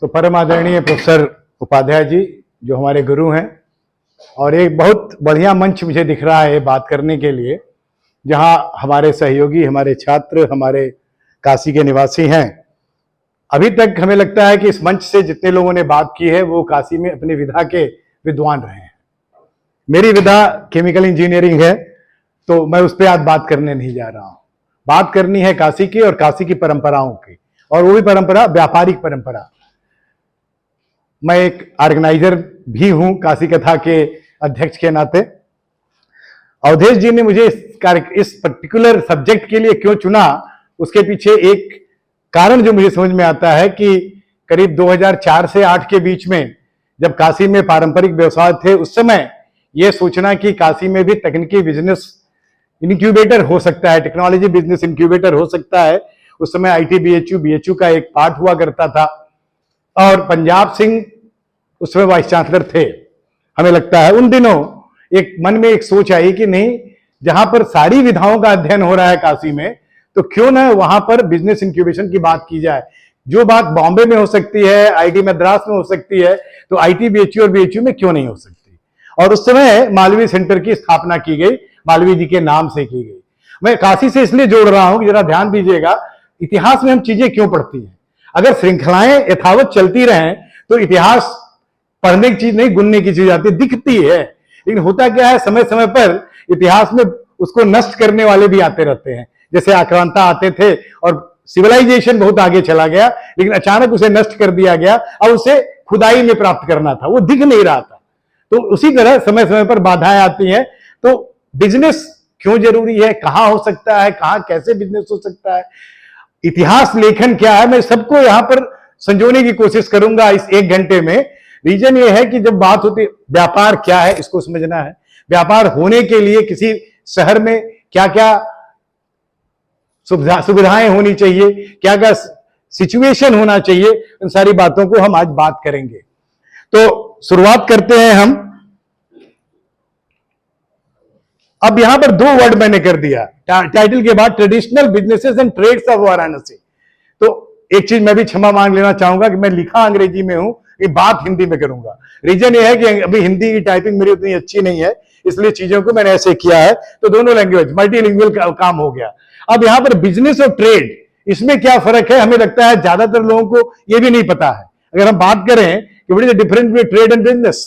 तो परम आदरणीय प्रोफेसर उपाध्याय जी जो हमारे गुरु हैं, और एक बहुत बढ़िया मंच मुझे दिख रहा है बात करने के लिए, जहां हमारे सहयोगी, हमारे छात्र, हमारे काशी के निवासी हैं। अभी तक हमें लगता है कि इस मंच से जितने लोगों ने बात की है वो काशी में अपनी विधा के विद्वान रहे हैं। मेरी विधा केमिकल इंजीनियरिंग है, तो मैं उस पर आज बात करने नहीं जा रहा हूं। बात करनी है काशी की और काशी की परंपराओं की, और वो भी परंपरा व्यापारिक परंपरा। मैं एक ऑर्गेनाइजर भी हूं काशी कथा के अध्यक्ष के नाते। अवधेश जी ने मुझे इस पर्टिकुलर सब्जेक्ट के लिए क्यों चुना, उसके पीछे एक कारण जो मुझे समझ में आता है कि करीब 2004 से 8 के बीच में जब काशी में पारंपरिक व्यवसाय थे, उस समय यह सोचना कि काशी में भी तकनीकी बिजनेस इनक्यूबेटर हो सकता है, टेक्नोलॉजी बिजनेस इनक्यूबेटर हो सकता है। उस समय ITBHU BHU का एक पार्ट हुआ करता था, और पंजाब सिंह उसमें वाइस चांसलर थे। हमें लगता है उन दिनों एक मन में एक सोच आई कि नहीं, जहां पर सारी विधाओं का अध्ययन हो रहा है काशी में, तो क्यों ना वहां पर बिजनेस इंक्यूबेशन की बात की जाए। जो बात बॉम्बे में हो सकती है, IIT मद्रास में हो सकती है, तो ITBHU और BHU में क्यों नहीं हो सकती। और उस समय मालवीय सेंटर की स्थापना की गई, मालवीय जी के नाम से की गई। मैं काशी से इसलिए जोड़ रहा हूं कि जरा ध्यान दीजिएगा, इतिहास में हम चीजें क्यों पढ़ती हैं। अगर श्रृंखलाएं यथावत चलती रहें तो इतिहास पढ़ने की चीज नहीं, गुनने की चीज आती दिखती है। लेकिन होता क्या है, समय समय पर इतिहास में उसको नष्ट करने वाले भी आते रहते हैं। जैसे आक्रांता आते थे और सिविलाइजेशन बहुत आगे चला गया, लेकिन अचानक उसे नष्ट कर दिया गया। अब उसे खुदाई में प्राप्त करना था, वो दिख नहीं रहा था। तो उसी तरह समय समय पर बाधाएं आती हैं। तो बिजनेस क्यों जरूरी है, कहां हो सकता है, कहां कैसे बिजनेस हो सकता है, इतिहास लेखन क्या है, मैं सबको यहां पर संजोने की कोशिश करूंगा इस 1 घंटे में। रीजन ये है कि जब बात होती व्यापार क्या है, इसको समझना है। व्यापार होने के लिए किसी शहर में क्या क्या सुविधाएं होनी चाहिए, क्या क्या सिचुएशन होना चाहिए, उन सारी बातों को हम आज बात करेंगे। तो शुरुआत करते हैं हम। अब यहां पर 2 वर्ड मैंने कर दिया टाइटल के बाद, traditional businesses and trades of Varanasi. तो एक चीज मैं भी क्षमा मांग लेना चाहूंगा कि मैं लिखा अंग्रेजी में हूं, ये बात हिंदी में करूंगा। रीजन ये है कि अभी हिंदी की टाइपिंग मेरी उतनी अच्छी नहीं है, इसलिए चीजों को मैंने ऐसे किया है। तो दोनों लैंग्वेज मल्टीलिंगुअल काम हो गया। अब यहां पर बिजनेस और ट्रेड, इसमें क्या फर्क है, हमें लगता है ज्यादातर लोगों को यह भी नहीं पता है। अगर हम बात करें कि what is the difference between trade and business,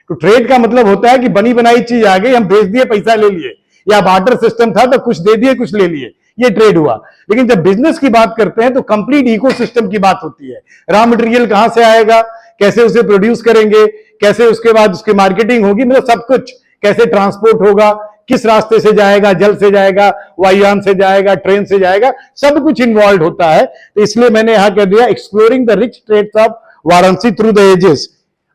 तो ट्रेड का मतलब होता है कि बनी बनाई चीज आ गई, हम बेच दिए, पैसा ले लिए, या बार्टर सिस्टम था तो कुछ दे दिए कुछ ले लिए, ये ट्रेड हुआ। लेकिन जब बिजनेस की बात करते हैं तो कंप्लीट इकोसिस्टम की बात होती है। रॉ मटेरियल कहां से आएगा, कैसे उसे प्रोड्यूस करेंगे, कैसे उसके बाद उसकी मार्केटिंग होगी, मतलब सब कुछ, कैसे ट्रांसपोर्ट होगा, किस रास्ते से जाएगा, जल से जाएगा, वायुयान से जाएगा, ट्रेन से जाएगा, सब कुछ इन्वॉल्व होता है। तो इसलिए मैंने यहां कह दिया exploring the rich trades of Varanasi through the ages.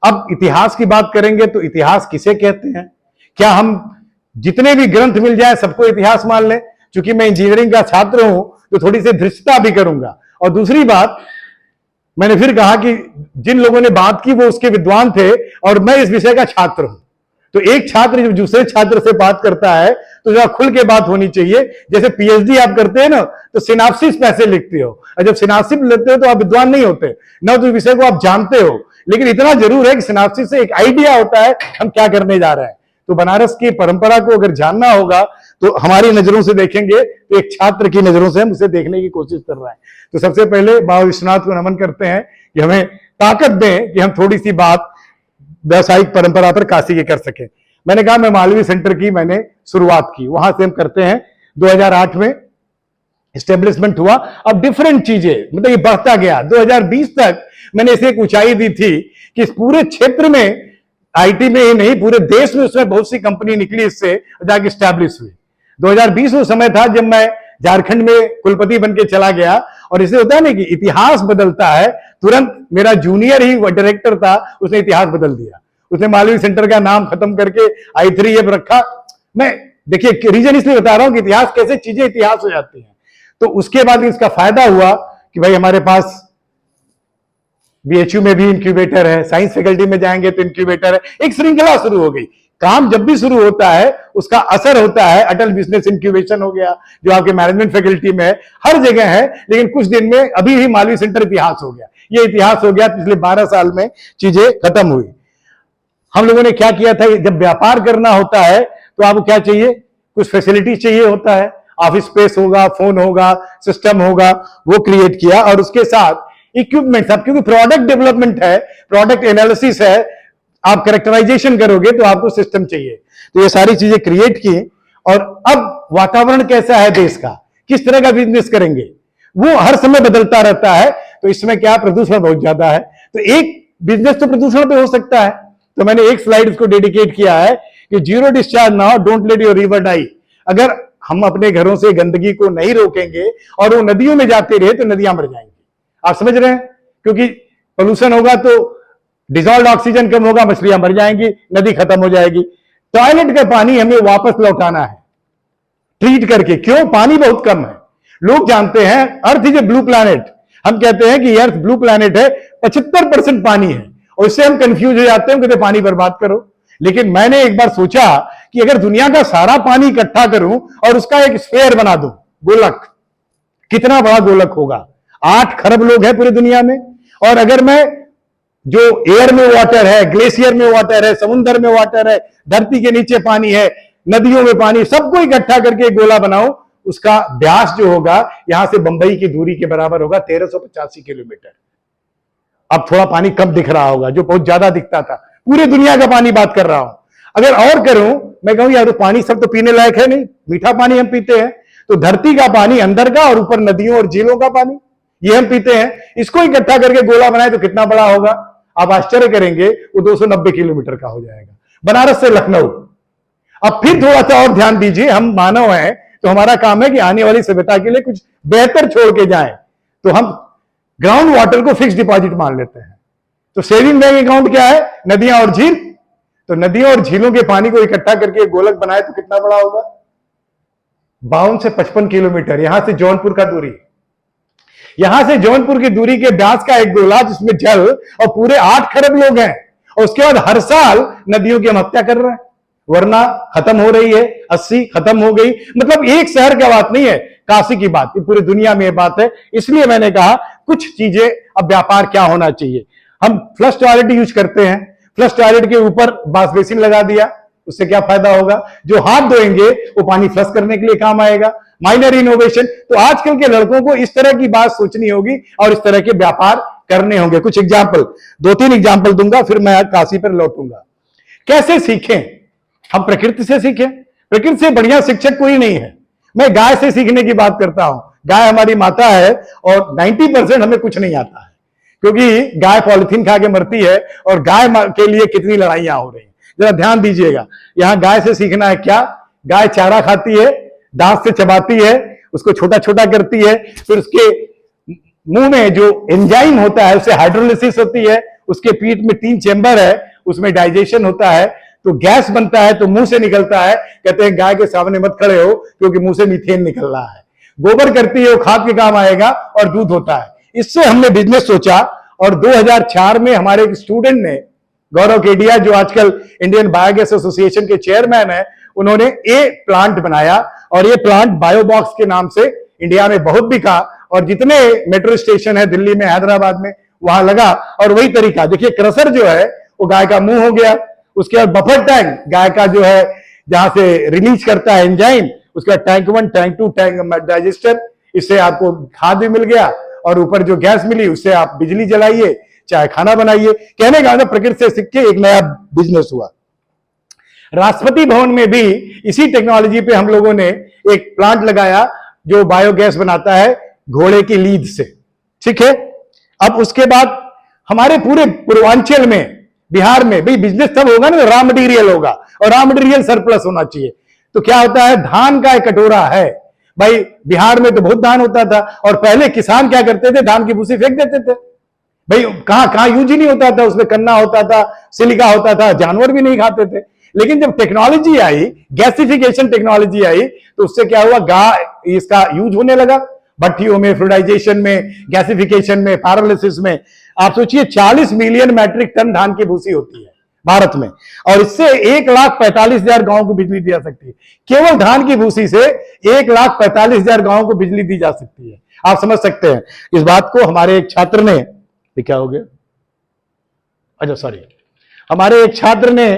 अब इतिहास की बात करेंगे तो इतिहास किसे कहते हैं। क्या हम जितने भी ग्रंथ मिल जाए सबको इतिहास मान लें? चूंकि मैं इंजीनियरिंग का छात्र हूं तो थोड़ी सी धृष्टता भी करूंगा। और दूसरी बात, मैंने फिर कहा कि जिन लोगों ने बात की वो उसके विद्वान थे और मैं इस विषय का छात्र हूं। तो एक छात्र जब दूसरे छात्र से बात करता है तो जरा खुल के बात होनी चाहिए। जैसे PhD आप करते हैं ना, तो सिनाप्सिस पैसे लिखते हो, और जब सिनाप्सिस लेते हो तो आप विद्वान नहीं होते ना, तो विषय को आप जानते हो। लेकिन इतना जरूर है कि सिनाप्सिस से एक आइडिया होता है हम क्या करने जा रहे हैं। तो बनारस की परंपरा को अगर जानना होगा तो हमारी नजरों से देखेंगे तो एक छात्र की नजरों से हम उसे देखने की कोशिश कर रहे हैं। तो सबसे पहले बाबा विश्वनाथ को नमन करते हैं कि हमें ताकत दें कि हम थोड़ी सी बात व्यावसायिक परंपरा पर काशी की कर सके। मैंने कहा मैं मालवीय सेंटर की मैंने शुरुआत की, वहां से हम करते हैं। 2008 में एस्टेब्लिशमेंट हुआ। अब डिफरेंट चीजें, मतलब ये बढ़ता गया। 2020 तक मैंने इसे एक ऊंचाई दी थी कि इस पूरे क्षेत्र में, IT में ही नहीं पूरे देश में, उसमें बहुत सी कंपनी निकली, इससे जाके स्टैब्लिश हुई। 2020 वो समय था जब मैं झारखंड में कुलपति बन के चला गया। और इसे होता है ना कि इतिहास बदलता है तुरंत। मेरा जूनियर ही डायरेक्टर था, उसने इतिहास बदल दिया। उसने मालवीय सेंटर का नाम खत्म करके I3F रखा। मैं देखिए रीजन इसलिए बता रहा हूं कि इतिहास कैसे चीजें इतिहास हो जाती हैं। तो उसके बाद इसका फायदा हुआ कि भाई हमारे पास BHU में भी इंक्यूबेटर है, साइंस फैकल्टी में जाएंगे तो इंक्यूबेटर है। एक श्रृंखला शुरू हो गई। काम जब भी शुरू होता है उसका असर होता है। अटल बिजनेस इंक्यूबेशन हो गया जो आपके मैनेजमेंट फैकल्टी में है, हर जगह है। लेकिन कुछ दिन में अभी ही मालवीय सेंटर इतिहास हो गया। ये इतिहास हो गया। पिछले 12 साल में चीजें खत्म हुई। हम लोगों ने क्या किया था, जब व्यापार करना होता है तो आपको क्या चाहिए, कुछ फैसिलिटी चाहिए होता है, ऑफिस स्पेस होगा, फोन होगा, सिस्टम होगा, वो क्रिएट किया। और उसके साथ इक्विपमेंट, अब क्योंकि प्रोडक्ट डेवलपमेंट है, प्रोडक्ट एनालिसिस है, आप कैरेक्टराइजेशन करोगे तो आपको सिस्टम चाहिए। तो ये सारी चीजें क्रिएट की। और अब वातावरण कैसा है देश का, किस तरह का बिजनेस करेंगे, वो हर समय बदलता रहता है। तो इसमें क्या, प्रदूषण बहुत ज्यादा है। तो एक बिजनेस तो प्रदूषण पे हो सकता है, तो मैंने एक स्लाइड इसको डेडिकेट किया है कि zero discharge now, don't let your river die. अगर हम अपने घरों से गंदगी को नहीं रोकेंगे और वो नदियों में जाते रहे तो नदियां मर जाएंगी। आप समझ रहे हैं, क्योंकि पोल्यूशन होगा तो डिजॉल्व ऑक्सीजन कम होगा, मछलियां मर जाएंगी, नदी खत्म हो जाएगी। टॉयलेट का पानी हमें वापस लौटाना है ट्रीट करके। क्यों, पानी बहुत कम है। लोग जानते हैं earth is a blue planet, हम कहते हैं कि अर्थ ब्लू प्लैनेट है, 75% पानी है, और इससे हम कंफ्यूज हो जाते हैं, कहते पानी बर्बाद करो। लेकिन मैंने एक बार सोचा कि अगर दुनिया का सारा पानी इकट्ठा करूं और उसका एक स्फेयर बना दूं, गोलक, कितना बड़ा गोलक होगा। 8 खरब लोग हैं पूरी दुनिया में, और अगर मैं जो एयर में वाटर है, ग्लेशियर में वाटर है, समुद्र में वाटर है, धरती के नीचे पानी है, नदियों में पानी, सबको इकट्ठा करके एक गोला बनाऊं, उसका व्यास जो होगा यहां से बंबई की दूरी के बराबर होगा, 1385 किलोमीटर। अब थोड़ा पानी कम दिख रहा होगा, जो बहुत ज्यादा दिखता था। पूरे दुनिया का पानी बात कर रहा हूं। अगर और करूं, मैं कहूं यार तो पानी सब तो पीने लायक है नहीं, मीठा पानी हम पीते हैं, तो धरती का पानी अंदर का और ऊपर नदियों और झीलों का पानी ये हम पीते हैं, इसको इकट्ठा करके गोला बनाए तो कितना बड़ा होगा। आप आश्चर्य करेंगे, वो 290 किलोमीटर का हो जाएगा, बनारस से लखनऊ। अब फिर थोड़ा सा और ध्यान दीजिए, हम मानव हैं तो हमारा काम है कि आने वाली सभ्यता के लिए कुछ बेहतर छोड़ के जाएं। तो हम ग्राउंड वाटर को फिक्स डिपॉजिट मान लेते हैं। तो सेविंग बैंक अकाउंट क्या है, नदियां और झील। तो नदियों और झीलों के पानी को इकट्ठा करके गोलक बनाए तो कितना बड़ा होगा, 52 से 55 किलोमीटर। यहां से जौनपुर का दूरी, यहां से जौनपुर की दूरी के व्यास का एक गोला, जिसमें जल और पूरे 8 खरब लोग हैं। और उसके बाद हर साल नदियों की हम हत्या कर रहे हैं, वरना खत्म हो रही है, 80 खत्म हो गई। मतलब एक शहर की बात नहीं है, काशी की बात, ये पूरी दुनिया में बात है। इसलिए मैंने कहा कुछ चीजें, अब व्यापार क्या होना चाहिए। हम फ्लश टॉयलेट यूज करते हैं, फ्लश टॉयलेट के ऊपर वॉश बेसिन लगा दिया, उससे क्या फायदा होगा, जो हाथ धोएंगे वो पानी फ्लश करने के लिए काम आएगा। Minor innovation. तो आजकल के लड़कों को इस तरह की बात सोचनी होगी और इस तरह के व्यापार करने होंगे। कुछ एग्जाम्पल, 2-3 एग्जाम्पल दूंगा, फिर मैं काशी पर लौटूंगा। कैसे सीखें, हम प्रकृति से सीखें। प्रकृति से बढ़िया शिक्षक कोई नहीं है। मैं गाय से सीखने की बात करता हूं। गाय हमारी माता है और 90% हमें कुछ नहीं आता है, क्योंकि गाय पॉलिथीन खा के मरती है और गाय के लिए कितनी लड़ाइयां हो रही हैं। जरा ध्यान दीजिएगा, यहां गाय से सीखना है क्या। गाय चारा खाती है, दांत से चबाती है, उसको छोटा छोटा करती है, फिर उसके मुंह में जो एंजाइम होता है उससे हाइड्रोलिसिस होती है, उसके पीठ में 3 चेंबर है, उसमें डाइजेशन होता है, तो गैस बनता है, तो मुंह से निकलता है। कहते हैं गाय के सामने मत खड़े हो क्योंकि मुंह से मीथेन निकल रहा है। गोबर करती है, वो खाद के काम आएगा, और दूध होता है। इससे हमने बिजनेस सोचा, और 2004 में हमारे एक स्टूडेंट ने, गौरव केडिया, जो आजकल इंडियन बायोगैस एसोसिएशन के चेयरमैन है, उन्होंने ए प्लांट बनाया, और ये प्लांट बायोबॉक्स के नाम से इंडिया में बहुत बिका, और जितने मेट्रो स्टेशन है दिल्ली में, हैदराबाद में, वहां लगा। और वही तरीका देखिए, क्रशर जो है वो गाय का मुंह हो गया, उसके बाद बफर टैंक गाय का जो है जहां से रिलीज करता है एंजाइम, उसका टैंक 1, टैंक 2, टैंक डाइजेस्टर, इससे आपको खाद भी मिल गया, और ऊपर जो गैस मिली उससे आप बिजली जलाइए, चाहे खाना बनाइए। कहने का मतलब प्रकृति से सीख के एक नया बिजनेस हुआ। राष्ट्रपति भवन में भी इसी टेक्नोलॉजी पे हम लोगों ने एक प्लांट लगाया जो बायोगैस बनाता है घोड़े की लीद से, ठीक है। अब उसके बाद हमारे पूरे पूर्वांचल में, बिहार में भी बिजनेस तब होगा ना, रॉ मटेरियल होगा, और रॉ मटेरियल सरप्लस होना चाहिए। तो क्या होता है, धान का एक कटोरा है भाई, बिहार में तो बहुत धान होता था, और पहले किसान क्या करते थे, धान की भूसी फेंक देते थे भाई, कहां यूज ही नहीं होता था, उसमें कन्ना होता था, सिलिका होता था, जानवर भी नहीं खाते थे। लेकिन जब टेक्नोलॉजी आई, गैसिफिकेशन टेक्नोलॉजी आई, तो उससे क्या हुआ, गाय इसका यूज होने लगा, भट्टियों में, फ्लूइडाइजेशन में, गैसिफिकेशन में, पैरालिसिस में। आप सोचिए 40 मिलियन मैट्रिक टन धान की भूसी होती है भारत में, और इससे 1,45,000 गांवों को बिजली दी जा सकती है। केवल धान की भूसी से 1,45,000 गांवों को बिजली दी जा सकती है। आप समझ सकते हैं इस बात को। हमारे एक छात्र ने ये क्या हो गया? अच्छा सॉरी, हमारे एक छात्र ने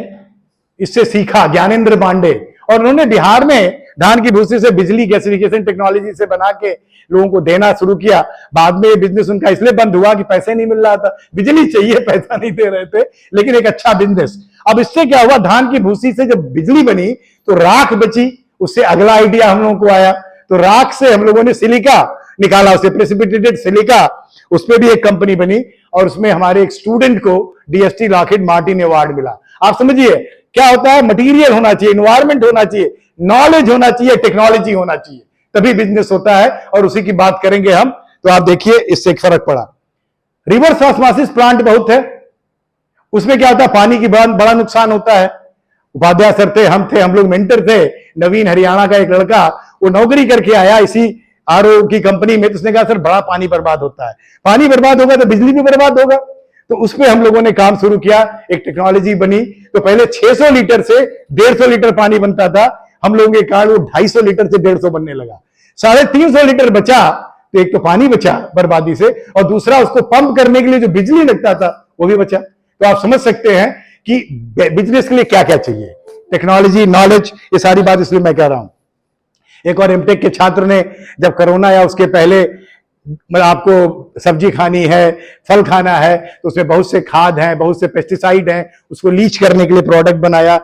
इससे सीखा, ज्ञानेंद्र पांडे, और उन्होंने बिहार में धान की भूसी से बिजली गैसिफिकेशन टेक्नोलॉजी से बना के लोगों को देना शुरू किया। बाद में ये बिजनेस उनका इसलिए बंद हुआ कि पैसे नहीं मिल रहा था, बिजली चाहिए, पैसा नहीं दे रहे थे, लेकिन एक अच्छा बिजनेस। अब इससे क्या हुआ, धान की भूसी से जब बिजली बनी तो राख बची, उससे अगला आइडिया हम लोगों को आया, तो राख से हम लोगों ने सिलिका निकाला, उसे प्रेसिपिटेटेड सिलिका, उसमें भी एक कंपनी बनी, और उसमें हमारे एक स्टूडेंट को डीएसटी लॉकहीड मार्टिन अवार्ड मिला। आप समझिए क्या होता है, मटेरियल होना चाहिए, इन्वायरमेंट होना चाहिए, नॉलेज होना चाहिए, टेक्नोलॉजी होना चाहिए, तभी बिजनेस होता है, और उसी की बात करेंगे हम। तो आप देखिए इससे एक फर्क पड़ा। रिवर्स ऑस्मोसिस प्लांट बहुत है, उसमें क्या होता है, पानी की बड़ा नुकसान होता है। उपाध्याय सर थे, हम लोग मेंटर थे। नवीन हरियाणा का एक लड़का, वो नौकरी करके आया इसी आरओ की कंपनी में, तो उसने कहा सर बड़ा पानी बर्बाद होता है, पानी बर्बाद होगा तो बिजली भी बर्बाद होगा। तो उसमें हम लोगों ने काम शुरू किया, एक टेक्नोलॉजी बनी। तो पहले 600 लीटर से 150 लीटर पानी बनता था, हम लोगों के कारण वो 250 लीटर से 150 बनने लगा, 350 लीटर बचा। तो एक तो पानी बचा बर्बादी से, और दूसरा उसको पंप करने के लिए जो बिजली लगता था वो भी बचा। तो आप समझ सकते हैं कि बिजनेस के लिए क्या क्या चाहिए, टेक्नोलॉजी, नॉलेज, ये सारी बात इसलिए मैं कह रहा हूं। एक और एमटेक के छात्र ने, जब कोरोना या उसके पहले, मतलब आपको सब्जी खानी है, फल खाना है, तो उसमें बहुत से खाद हैं, बहुत से पेस्टिसाइड हैं, उसको लीच करने के लिए प्रोडक्ट बनाया।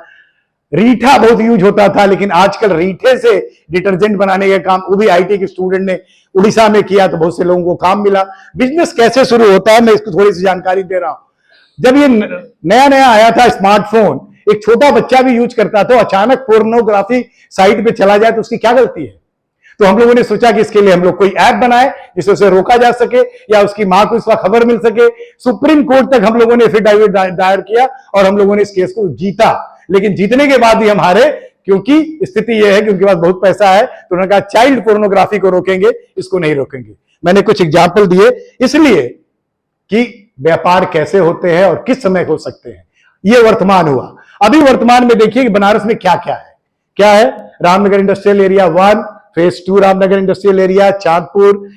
रीठा बहुत यूज होता था, लेकिन आजकल रीठे से डिटर्जेंट बनाने का काम वो भी आईटी के स्टूडेंट ने उड़ीसा में किया, तो बहुत से लोगों को काम मिला। बिजनेस कैसे शुरू होता है, मैं इसको थोड़ी सी जानकारी दे रहा हूं। जब ये नया नया आया था स्मार्टफोन, एक छोटा बच्चा भी यूज करता था, अचानक पोर्नोग्राफी साइट पे चला जाए तो उसकी क्या गलती है? तो हम लोगों ने सोचा कि इसके लिए हम लोग कोई ऐप बनाए जिससे उसे रोका जा सके, या उसकी मां को इसका खबर मिल सके। सुप्रीम कोर्ट तक हम लोगों ने एफिडेविट दायर किया, और हम लोगों ने इस केस को जीता। लेकिन जीतने के बाद भी हम हारे, क्योंकि स्थिति यह है कि उनके पास बहुत पैसा है, तो उन्होंने कहा चाइल्ड पोर्नोग्राफी को रोकेंगे, इसको नहीं रोकेंगे। मैंने कुछ एग्जाम्पल दिए इसलिए कि व्यापार कैसे होते हैं और किस समय हो सकते हैं। यह वर्तमान हुआ। अभी वर्तमान में देखिए कि बनारस में क्या क्या है। Ramnagar industrial area 1, phase 2 Ramnagar industrial area, Chandpur,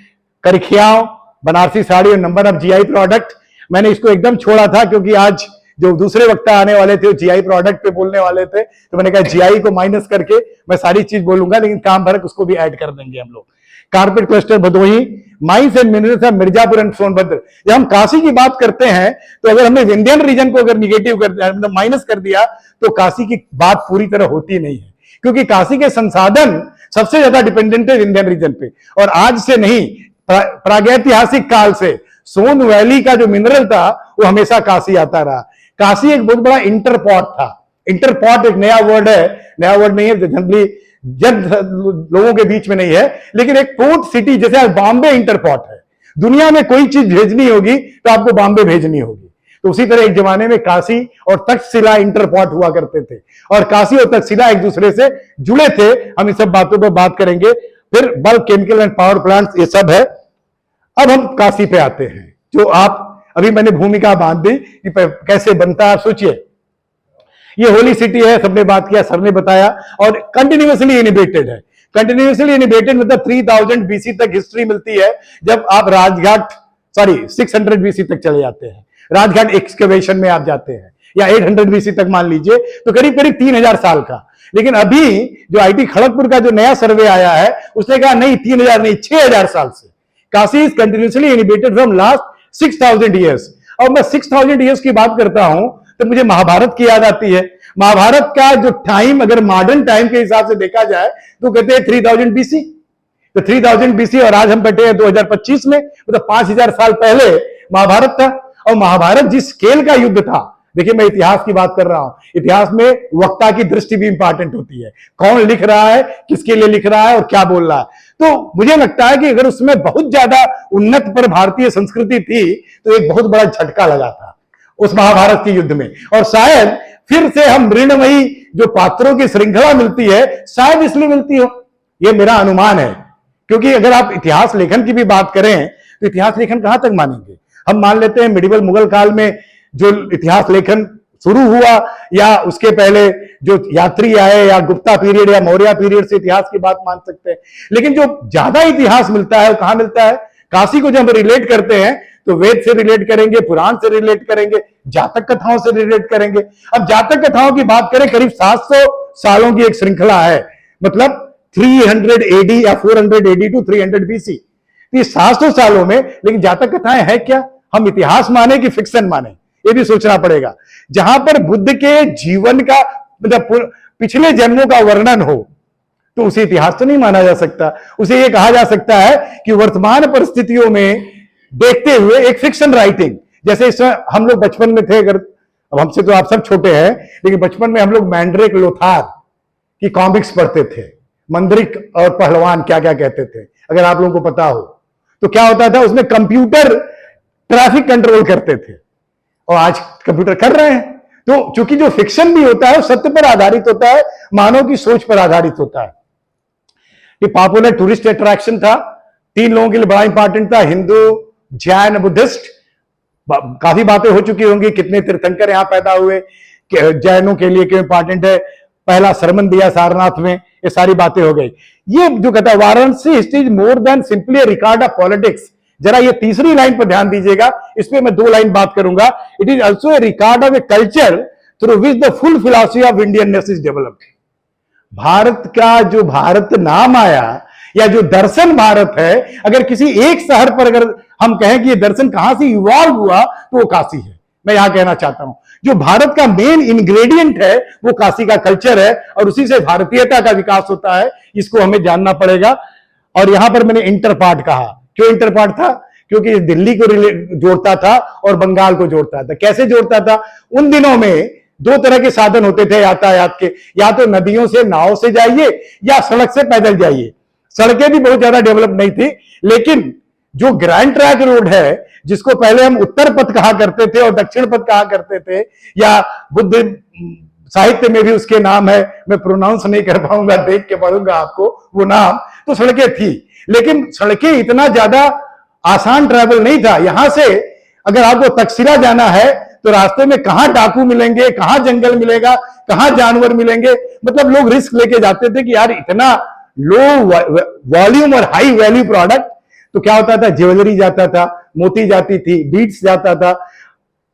Karkhiyaon, Banarasi sari और नंबर ऑफ जीआई प्रोडक्ट। मैंने इसको एकदम छोड़ा था क्योंकि आज जो दूसरे वक्ता आने वाले थे वो जीआई प्रोडक्ट पे बोलने वाले थे, तो मैंने कहा जीआई को माइनस करके मैं सारी चीज बोलूंगा, लेकिन काम भरक उसको भी ऐड कर देंगे हम लोग। Carpet cluster Bhadohi, mines and minerals of Mirzapur and Sonbhadra. जब हम काशी की बात करते हैं तो अगर हमने विंध्यन रीजन को अगर निगेटिव कर दिया, मतलब माइनस कर दिया, तो काशी की बात पूरी तरह होती नहीं है, क्योंकि काशी के संसाधन सबसे ज्यादा डिपेंडेंट है विंध्यन रीजन पे। और आज से नहीं, प्रागैतिहासिक काल से सोन वैली का जो मिनरल था वो हमेशा काशी आता रहा। काशी एक बहुत बड़ा इंटरपॉट था। इंटरपॉट एक नया वर्ड है, नया वर्ड नहीं है, जनरली जन लोगों के बीच में नहीं है, लेकिन एक पोर्ट सिटी, जैसे आज बॉम्बे इंटरपॉट है। दुनिया में कोई चीज भेजनी होगी तो आपको बॉम्बे भेजनी होगी। तो उसी तरह एक जमाने में काशी और तक्षशिला इंटरपॉट हुआ करते थे, और काशी और तक्षशिला एक दूसरे से जुड़े थे। हम इन सब बातों पर बात करेंगे। फिर bulk chemical and power plants, ये सब है। अब हम काशी पे आते हैं, जो आप अभी मैंने भूमिका बांध दी कि कैसे बनता है। आप सोचिए, ये होली सिटी है, सबने बात किया, सर ने बताया, और कंटिन्यूअसली इनिबेटेड है। कंटिन्यूअसली इनिबेटेड मतलब 3000 बीसी तक हिस्ट्री मिलती है। जब आप राजघाट 600 बीसी तक चले जाते हैं, राजघाट एक्सकवेशन में आप जाते हैं, या 800 बीसी तक मान लीजिए, तो करीब करीब 3000 साल का। लेकिन अभी जो आईटी खड़गपुर का जो नया सर्वे आया है, उसने कहा नहीं 3000 नहीं, 6000 साल से Kashi is continuously inhabited from last 6000 years. और मैं 6000 ईयर्स की बात करता हूं तो मुझे महाभारत की याद आती है। महाभारत का जो टाइम अगर मॉडर्न टाइम के हिसाब से देखा जाए तो कहते हैं 3000 बीसी। तो 3000 बीसी, और आज हम बैठे हैं 2025 में, मतलब 5000 साल पहले महाभारत था। और महाभारत जिस स्केल का युद्ध था, देखिए मैं इतिहास की बात कर रहा हूं, इतिहास में वक्ता की दृष्टि भी इंपॉर्टेंट होती है, कौन लिख रहा है, किसके लिए लिख रहा है और क्या बोल रहा है। तो मुझे लगता है कि अगर उसमें बहुत ज्यादा उन्नत पर भारतीय संस्कृति थी तो एक बहुत बड़ा झटका लगा था उस महाभारत के युद्ध में। और शायद फिर से हम मृणमयी जो पात्रों की श्रृंखला मिलती है, शायद इसलिए मिलती हो, यह मेरा अनुमान है। क्योंकि अगर आप इतिहास लेखन की भी बात करें तो इतिहास लेखन कहां तक मानेंगे? हम मान लेते हैं मिडिवल मुगल काल में जो इतिहास लेखन शुरू हुआ, या उसके पहले जो यात्री आए, या गुप्ता पीरियड या मौर्य पीरियड से इतिहास की बात मान सकते हैं। लेकिन जो ज्यादा इतिहास मिलता है वो कहां मिलता है? काशी को जब हम रिलेट करते हैं तो वेद से रिलेट करेंगे, पुराण से रिलेट करेंगे, जातक कथाओं से रिलेट करेंगे। अब जातक कथाओं की बात करें, करीब 700 सालों की एक श्रृंखला है, मतलब 300 एडी या 400 एडी टू 300 बीसी। ये 700 सालों में, लेकिन जातक कथाएं है क्या? हम इतिहास माने कि फिक्शन माने, ये भी सोचना पड़ेगा। जहां पर बुद्ध के जीवन का मतलब पिछले जन्मों का वर्णन हो, तो उसे इतिहास तो नहीं माना जा सकता। उसे यह कहा जा सकता है कि वर्तमान परिस्थितियों में देखते हुए एक फिक्शन राइटिंग। जैसे इसमें हम लोग बचपन में थे, अगर अब हमसे तो आप सब छोटे हैं, लेकिन बचपन में हम लोग मैंड्रिक लोथार की कॉमिक्स पढ़ते थे। मंद्रिक और पहलवान क्या क्या कहते थे, अगर आप लोगों को पता हो तो क्या होता था, उसमें कंप्यूटर ट्रैफिक कंट्रोल करते थे, और आज कंप्यूटर कर रहे हैं। तो चूंकि जो फिक्शन भी होता है सत्य पर आधारित होता है, मानव की सोच पर आधारित होता है। ये पॉपुलर टूरिस्ट अट्रैक्शन था, 3 लोगों के लिए बड़ा इंपॉर्टेंट था, हिंदू, जैन, बुद्धिस्ट। काफी बातें हो चुकी होंगी, कितने तीर्थंकर यहां पैदा हुए, जैनों के लिए क्यों इंपॉर्टेंट है, पहला सरमन दिया सारनाथ में, ये सारी बातें हो गई। ये जो कहता है Varanasi history is more than simply a record of politics. जरा ये तीसरी लाइन पर ध्यान दीजिएगा, इस पे मैं 2 लाइन बात करूंगा। It is also a record of a culture through which the full philosophy of Indianness is developed. Bharat का जो भारत नाम आया, या जो दर्शन भारत है, अगर किसी एक शहर पर अगर हम कहें कि ये दर्शन कहां से इवॉल्व हुआ, तो वो काशी है। मैं यहां कहना चाहता हूं, जो भारत का मेन इंग्रेडिएंट है वो काशी का कल्चर है, और उसी से भारतीयता का विकास होता है। इसको हमें जानना पड़ेगा। और यहां पर मैंने इंटर पार्ट कहा, क्यों इंटर पार्ट था? क्योंकि दिल्ली को जोड़ता था और बंगाल को जोड़ता था। कैसे जोड़ता था? उन दिनों में 2 तरह के साधन होते थे यातायात के, या तो नदियों से नाव से जाइए या सड़क से पैदल जाइए। सड़कें भी बहुत ज्यादा डेवलप नहीं थी, लेकिन जो ग्रैंड ट्रैक रोड है, जिसको पहले हम उत्तर पथ कहा करते थे और दक्षिण पथ कहा करते थे, या बुद्ध साहित्य में भी उसके नाम है, मैं प्रोनाउंस नहीं कर पाऊंगा, देख के पढ़ूंगा आपको वो नाम। तो सड़कें थी, लेकिन सड़कें इतना ज्यादा आसान ट्रैवल नहीं था। यहां से अगर आपको तक्षशिला जाना है, तो रास्ते में कहां डाकू मिलेंगे, कहां जंगल मिलेगा, कहां जानवर मिलेंगे, मतलब लोग रिस्क लेके जाते थे कि यार इतना लो वॉल्यूम और हाई वैल्यू प्रोडक्ट। तो क्या होता था, ज्वेलरी जाता था, मोती जाती थी, बीड्स जाता था,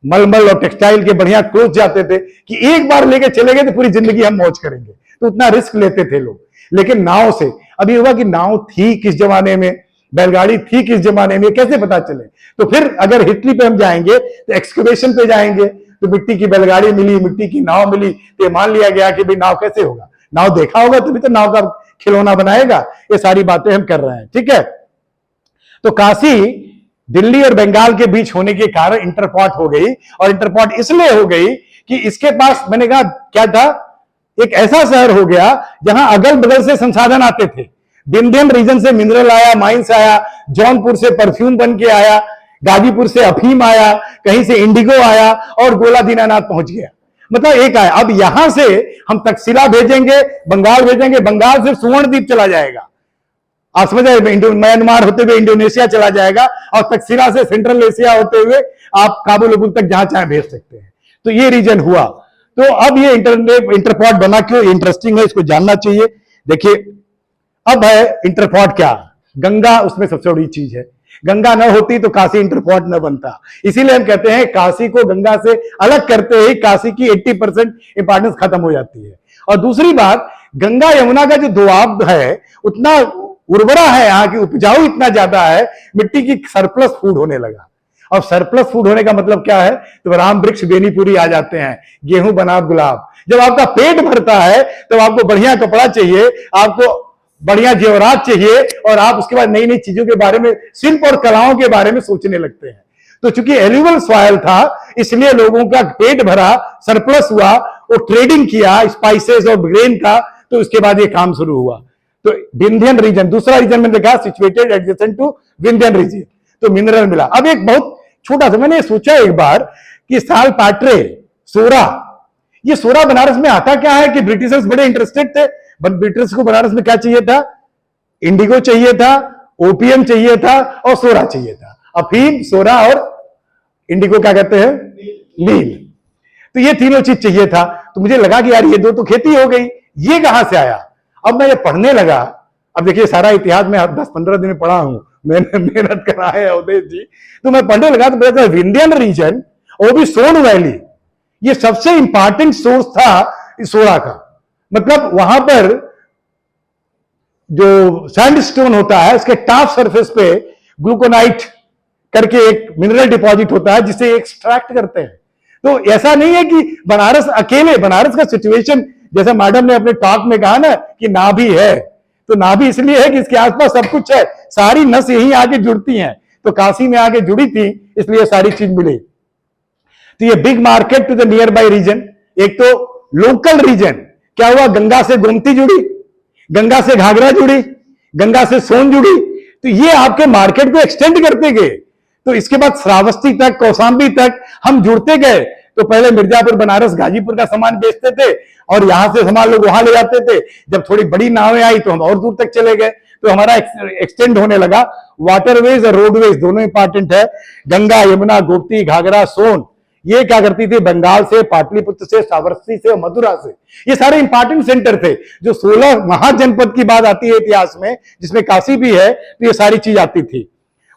मलमल और टेक्सटाइल के बढ़िया क्लोथ जाते थे, कि एक बार लेके चले गए तो पूरी जिंदगी हम मौज करेंगे। तो उतना रिस्क लेते थे लोग। लेकिन नाव से, अभी हुआ कि नाव थी किस जमाने में, बैलगाड़ी थी किस जमाने में, कैसे पता चले? तो फिर अगर हिस्ट्री पे हम जाएंगे तो एक्सकवेशन पे जाएंगे, तो मिट्टी की बैलगाड़ी मिली, मिट्टी की नाव मिली, तो मान लिया गया कि भाई नाव कैसे होगा, नाव देखा होगा तभी तो नाव का खिलौना बनाएगा। ये सारी बातें हम कर रहे हैं, ठीक है। तो काशी दिल्ली और बंगाल के बीच होने के कारण इंटरपॉट हो गई, और इंटरपॉट इसलिए हो गई कि इसके पास, मैंने कहा क्या था, एक ऐसा शहर हो गया जहां अगल बगल से संसाधन आते थे। विंध्यन रीजन से मिनरल आया, माइंस आया, जौनपुर से परफ्यूम बन के आया, गाजीपुर से अफीम आया, कहीं से इंडिगो आया, और गोला दीनानाथ पहुंच गया। मतलब एक आया। अब यहां से हम तक्षशिला भेजेंगे, बंगाल भेजेंगे, बंगाल से सुवर्णद्वीप चला जाएगा, आप समझ आए, म्यांमार होते हुए इंडोनेशिया चला जाएगा, और तक्षशिला से सेंट्रल एशिया होते हुए आप काबुल तक जहां चाहे भेज सकते हैं। तो ये रीजन हुआ। तो अब ये इंटरपॉट बना, क्यों इंटरेस्टिंग है, इसको जानना चाहिए। देखिए, अब है इंटरपॉट क्या, गंगा उसमें सबसे बड़ी चीज है। गंगा न होती तो काशी इंटरपॉट न बनता। इसीलिए हम कहते हैं काशी को गंगा से अलग करते ही काशी की 80% इंपॉर्टेंस खत्म हो जाती है। और दूसरी बात, गंगा यमुना का जो दोआब है उतना उर्वरा है, यहाँ की उपजाऊ इतना ज्यादा है, मिट्टी की सरप्लस फूड होने लगा। अब सरप्लस फूड होने का मतलब क्या है? तो राम वृक्ष बेनीपुरी आ जाते हैं, गेहूं बना गुलाब। जब आपका पेट भरता है तो आपको बढ़िया कपड़ा चाहिए, आपको बढ़िया जेवरात चाहिए, और आप उसके बाद नई नई चीजों के बारे में, शिल्प और कलाओं के बारे में सोचने लगते हैं। तो चूंकि एल्यूवल सॉइल था, इसलिए लोगों का पेट भरा, सरप्लस हुआ, वो ट्रेडिंग किया स्पाइसेस और ग्रेन का, तो उसके बाद ये काम शुरू हुआ। तो विंध्यन रीजन, दूसरा रीजन मैंने कहा situated adjacent to Vindhyan region, तो मिनरल मिला। अब एक बहुत छोटा सा, मैंने सोचा एक बार कि साल पाट्रे, सोरा, ये सोरा बनारस में आता क्या है कि ब्रिटिशर्स बड़े इंटरेस्टेड थे। ब्रिटिश को बनारस में क्या चाहिए था? इंडिगो चाहिए था, ओपीएम चाहिए था, और सोरा चाहिए था। अफीम, सोरा और इंडिगो क्या कहते हैं? नील। तो ये तीनों चीज चाहिए था। तो मुझे लगा कि यार ये 2 तो खेती हो गई, ये कहां से आया? अब मैं ये पढ़ने लगा। अब देखिए, सारा इतिहास में 10-15 दिन में पढ़ा हूं, मैंने मेहनत करा है अवधेश जी। तो मैं पढ़ने लगा तो पता विंध्यन रीजन, वो भी सोन वैली, ये सबसे इंपॉर्टेंट सोर्स था सोडा का। मतलब वहां पर जो सैंडस्टोन होता है उसके टॉप सरफेस पे ग्लूकोनाइट करके एक मिनरल डिपॉजिट होता है जिसे एक्सट्रैक्ट करते हैं। तो ऐसा नहीं है कि बनारस अकेले, बनारस का सिचुएशन जैसा मैडम ने अपने टॉक में कहा ना कि नाभि है, तो नाभि इसलिए है कि इसके आसपास सब कुछ है, सारी नस यहीं आके जुड़ती हैं, तो काशी में आके जुड़ी थी इसलिए सारी चीज मिली। तो ये big market to the nearby region. एक तो लोकल रीजन, क्या हुआ, गंगा से गोमती जुड़ी, गंगा से घाघरा जुड़ी, गंगा से सोन जुड़ी, तो ये आपके मार्केट को एक्सटेंड करते गए। तो इसके बाद श्रावस्ती तक, कौशाम्बी तक हम जुड़ते गए। तो पहले मिर्जापुर, बनारस, गाजीपुर का सामान बेचते थे और यहां से सामान लोग वहां ले जाते थे। जब थोड़ी बड़ी नावें आई तो हम और दूर तक चले गए, तो हमारा एक्सटेंड होने लगा। वाटरवेज और रोडवेज दोनों इंपॉर्टेंट है। गंगा, यमुना, गोमती, घाघरा, सोन, ये क्या करती थी, बंगाल से, पाटलिपुत्र से, श्रावस्ती से, मथुरा से, ये सारे इंपॉर्टेंट सेंटर थे। जो 16 महाजनपद की बात आती है इतिहास में, जिसमें काशी भी है, तो ये सारी चीज आती थी।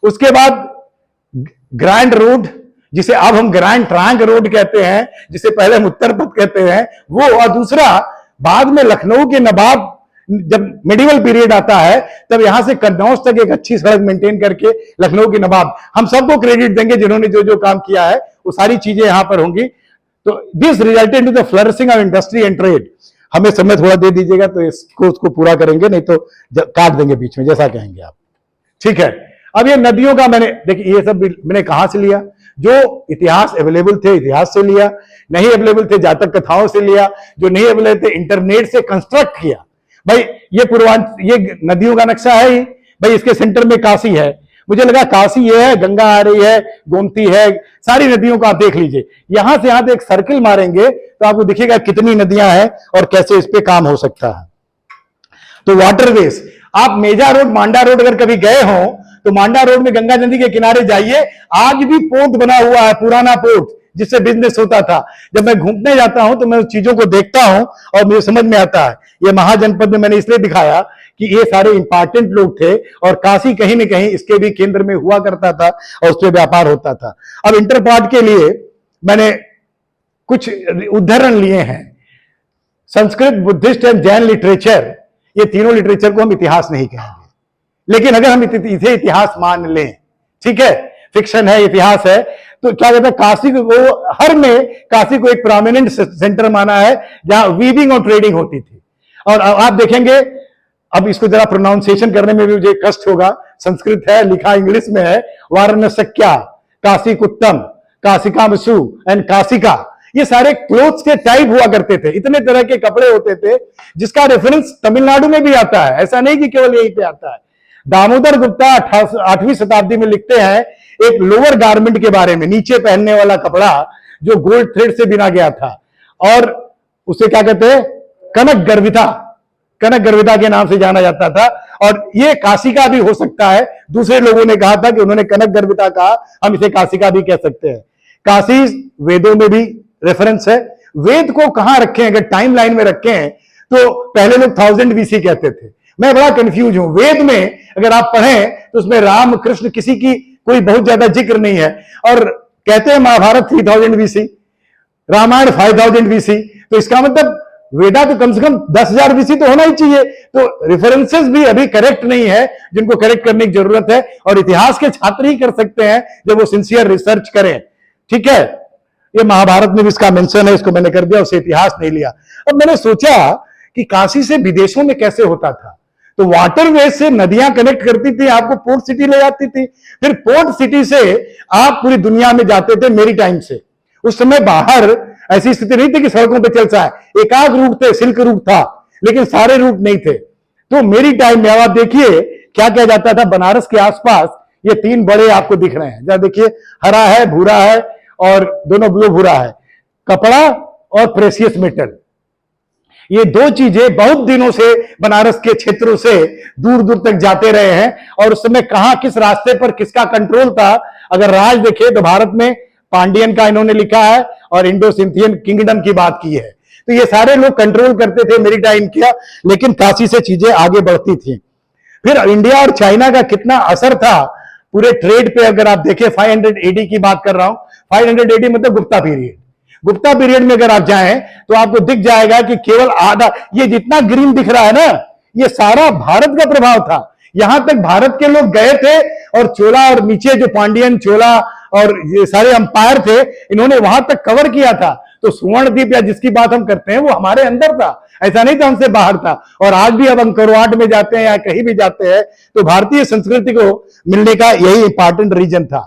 उसके बाद ग्रैंड रोड, जिसे अब हम ग्रैंड ट्रैंक रोड कहते हैं, जिसे पहले हम उत्तर पथ कहते हैं, वो। और दूसरा बाद में लखनऊ के नवाब, जब मिडिवल पीरियड आता है तब यहां से कन्नौज तक एक अच्छी सड़क मेंटेन करके लखनऊ के नवाब, हम सबको क्रेडिट देंगे जिन्होंने जो जो काम किया है, वो सारी चीजें यहां पर होंगी। तो this resulted to the flourishing of industry and trade. हमें समय थोड़ा दे दीजिएगा तो उसको पूरा करेंगे, नहीं तो काट देंगे बीच में, जैसा कहेंगे आप। ठीक है, अब ये नदियों का मैंने देखिए ये सब मैंने कहां से लिया, जो इतिहास अवेलेबल थे इतिहास से लिया, नहीं अवेलेबल थे जातक कथाओं से लिया, जो नहीं अवेलेबल थे इंटरनेट से कंस्ट्रक्ट किया। भाई ये नदियों का नक्शा है ही, भाई इसके सेंटर में काशी है, मुझे लगा काशी ये है, गंगा आ रही है, गोमती है, सारी नदियों को आप देख लीजिए। यहां से यहां पे एक सर्किल मारेंगे तो आपको दिखेगा कितनी नदियां हैं और कैसे इस पे काम हो सकता है। तो वाटरवेज, आप मेजा रोड, मांडा रोड अगर कभी गए हो तो मांडा रोड में गंगा नदी के किनारे जाइए, आज भी पोर्ट बना हुआ है, पुराना पोर्ट जिससे बिजनेस होता था। जब मैं घूमने जाता हूं तो मैं उस चीजों को देखता हूं और मुझे समझ में आता है। ये महाजनपद में मैंने इसलिए दिखाया कि ये सारे इंपॉर्टेंट लोग थे और काशी कहीं न कहीं इसके भी केंद्र में हुआ करता था और उससे व्यापार होता था। अब इंटरपार्ट के लिए मैंने कुछ उदाहरण लिए हैं। Sanskrit, Buddhist and Jain literature, ये तीनों लिटरेचर को हम इतिहास नहीं कहेंगे, लेकिन अगर हम इसे इतिहास मान लें, ठीक है, फिक्शन है, इतिहास है, तो क्या कहता है, काशी को हर में काशी को एक प्रोमिनेंट सेंटर माना है जहां वीविंग और ट्रेडिंग होती थी। और आप देखेंगे, अब इसको जरा प्रोनाउंसिएशन करने में भी मुझे कष्ट होगा, संस्कृत है, लिखा इंग्लिश में है, वाराणस्या, काशी कुत्तम, काशिका मसु एंड काशिका, ये सारे क्लोथ्स के टाइप हुआ करते थे। इतने तरह के कपड़े होते थे जिसका रेफरेंस तमिलनाडु में भी आता है, ऐसा नहीं कि केवल यहीं पे आता है। दामोदर गुप्ता 8वीं शताब्दी में लिखते हैं एक लोअर गारमेंट के बारे में, नीचे पहनने वाला कपड़ा जो गोल्ड थ्रेड से बिना गया था, और उसे क्या कहते हैं, कनक गर्विता, कनक गर्विता के नाम से जाना जाता था। और ये काशिका भी हो सकता है, दूसरे लोगों ने कहा था कि उन्होंने कनक गर्विता कहा, हम इसे काशिका भी कह सकते हैं। काशी वेदों में भी रेफरेंस है। वेद को कहां रखें, अगर टाइम लाइन में रखें तो पहले लोग 1000 BC कहते थे, मैं बड़ा कंफ्यूज हूं। वेद में अगर आप पढ़ें तो उसमें राम कृष्ण किसी की कोई बहुत ज्यादा जिक्र नहीं है, और कहते हैं महाभारत 3000 BC, रामायण 5000 BC, तो इसका मतलब वेदा तो कम से कम 10,000 BC तो होना ही चाहिए। तो रेफरेंसेस भी अभी करेक्ट नहीं है, जिनको करेक्ट करने की जरूरत है, और इतिहास के छात्र ही कर सकते हैं जब वो सिंसियर रिसर्च करें। ठीक है, ये महाभारत में भी इसका मेंशन है, इसको मैंने कर दिया, उसे इतिहास नहीं लिया। अब मैंने सोचा कि काशी से विदेशों में कैसे होता था, तो वाटरवे से नदियां कनेक्ट करती थी, आपको पोर्ट सिटी ले जाती थी, फिर पोर्ट सिटी से आप पूरी दुनिया में जाते थे मेरी टाइम से। उस समय बाहर ऐसी स्थिति नहीं थी कि सड़कों पे चल जाए, एकाध रूट थे, सिल्क रूट था, लेकिन सारे रूट नहीं थे। तो मेरी टाइम में अब आप देखिए क्या किया जाता था, बनारस के आसपास ये 3 बड़े आपको दिख रहे हैं, जरा देखिए, हरा है, भूरा है और दोनों ब्लू भूरा है, कपड़ा और प्रेसियस मेटल। ये 2 चीजें बहुत दिनों से बनारस के क्षेत्रों से दूर दूर तक जाते रहे हैं, और उस समय कहां किस रास्ते पर किसका कंट्रोल था। अगर राज देखे तो भारत में पांडियन का इन्होंने लिखा है और इंडो सिंथियन किंगडम की बात की है। तो ये सारे लोग कंट्रोल करते थे मेरी टाइम किया, लेकिन काशी से चीजें आगे बढ़ती थी। फिर इंडिया और चाइना का कितना असर था पूरे ट्रेड पे, अगर आप देखें 500 एडी की बात कर रहा हूं, 500 एडी मतलब गुप्ता पीरियड। गुप्ता पीरियड में अगर आप जाएं तो आपको दिख जाएगा कि केवल आधा, ये जितना ग्रीन दिख रहा है ना, ये सारा भारत का प्रभाव था। यहां तक भारत के लोग गए थे और चोला और नीचे जो पांडियन, चोला और ये सारे अंपायर थे, इन्होंने वहां तक कवर किया था। तो सुवर्णद्वीप या जिसकी बात हम करते हैं वो हमारे अंदर था, ऐसा नहीं था हमसे बाहर था। और आज भी अब हम करवाट में जाते हैं या कहीं भी जाते हैं तो भारतीय संस्कृति को मिलने का यही इंपॉर्टेंट रीजन था।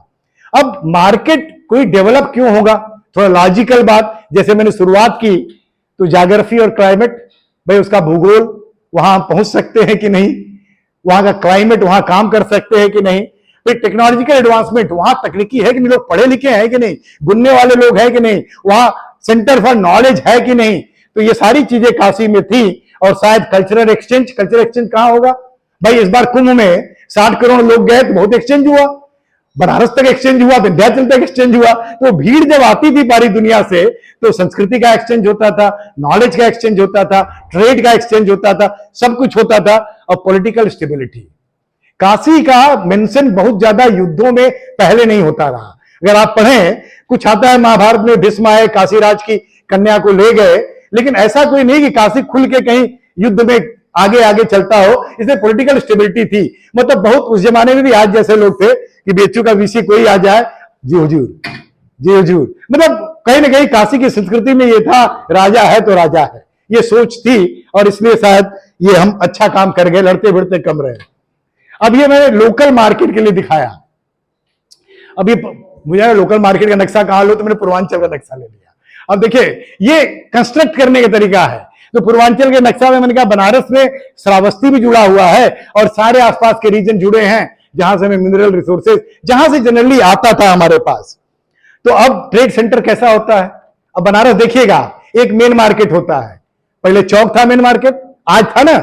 अब मार्केट कोई डेवलप क्यों होगा, थोड़ा लॉजिकल बात, जैसे मैंने शुरुआत की, तो ज्योग्राफी और क्लाइमेट, भाई उसका भूगोल, वहां पहुंच सकते हैं कि नहीं, वहां का क्लाइमेट, वहां काम कर सकते हैं कि नहीं। फिर टेक्नोलॉजिकल एडवांसमेंट, वहां तकनीकी है कि नहीं, लोग पढ़े लिखे हैं कि नहीं, बुनने वाले लोग हैं कि नहीं, वहां सेंटर फॉर नॉलेज है कि नहीं। तो ये सारी चीजें काशी में थी। और शायद कल्चरल एक्सचेंज कहां होगा भाई, इस बार कुंभ में 60 करोड़ लोग गए तो बहुत एक्सचेंज हुआ, बनारस तक एक्सचेंज हुआ, विंध्याचल तक एक्सचेंज हुआ। तो भीड़ जब आती थी सारी दुनिया से तो संस्कृति का एक्सचेंज होता था, नॉलेज का एक्सचेंज होता था, ट्रेड का एक्सचेंज होता था, सब कुछ होता था। और पॉलिटिकल स्टेबिलिटी, काशी का मेंशन बहुत ज्यादा युद्धों में पहले नहीं होता रहा। अगर आप पढ़ें, कुछ आता है महाभारत में भीष्म आए, काशीराज की कन्या को ले गए, लेकिन ऐसा कोई नहीं कि काशी खुल के कहीं युद्ध में आगे आगे चलता हो। इसमें पॉलिटिकल स्टेबिलिटी थी। मतलब बहुत उस जमाने में भी आज जैसे लोग थे कि बेचू का वीसी कोई आ जाए, जी हुजूर, जी हुजूर। मतलब कहीं ना कहीं काशी की संस्कृति में ये था, राजा है तो राजा है, ये सोच थी। और इसलिए शायद ये हम अच्छा काम कर गए, लड़ते भिड़ते कम रहे। अब ये मैंने लोकल मार्केट के लिए दिखाया। अब ये मुझे लोकल मार्केट का नक्शा कहां लो, तो मैंने पूर्वांचल का नक्शा ले लिया। अब देखिए ये कंस्ट्रक्ट करने का तरीका है। तो पूर्वांचल के नक्शा में मैंने कहा बनारस में श्रावस्ती भी जुड़ा हुआ है और सारे आसपास के रीजन जुड़े हैं जहां से हमें मिनरल रिसोर्सेज, जहां से जनरली आता था हमारे पास। तो अब ट्रेड सेंटर कैसा होता है, अब बनारस देखिएगा, एक मेन मार्केट होता है। पहले चौक था मेन मार्केट, आज था ना,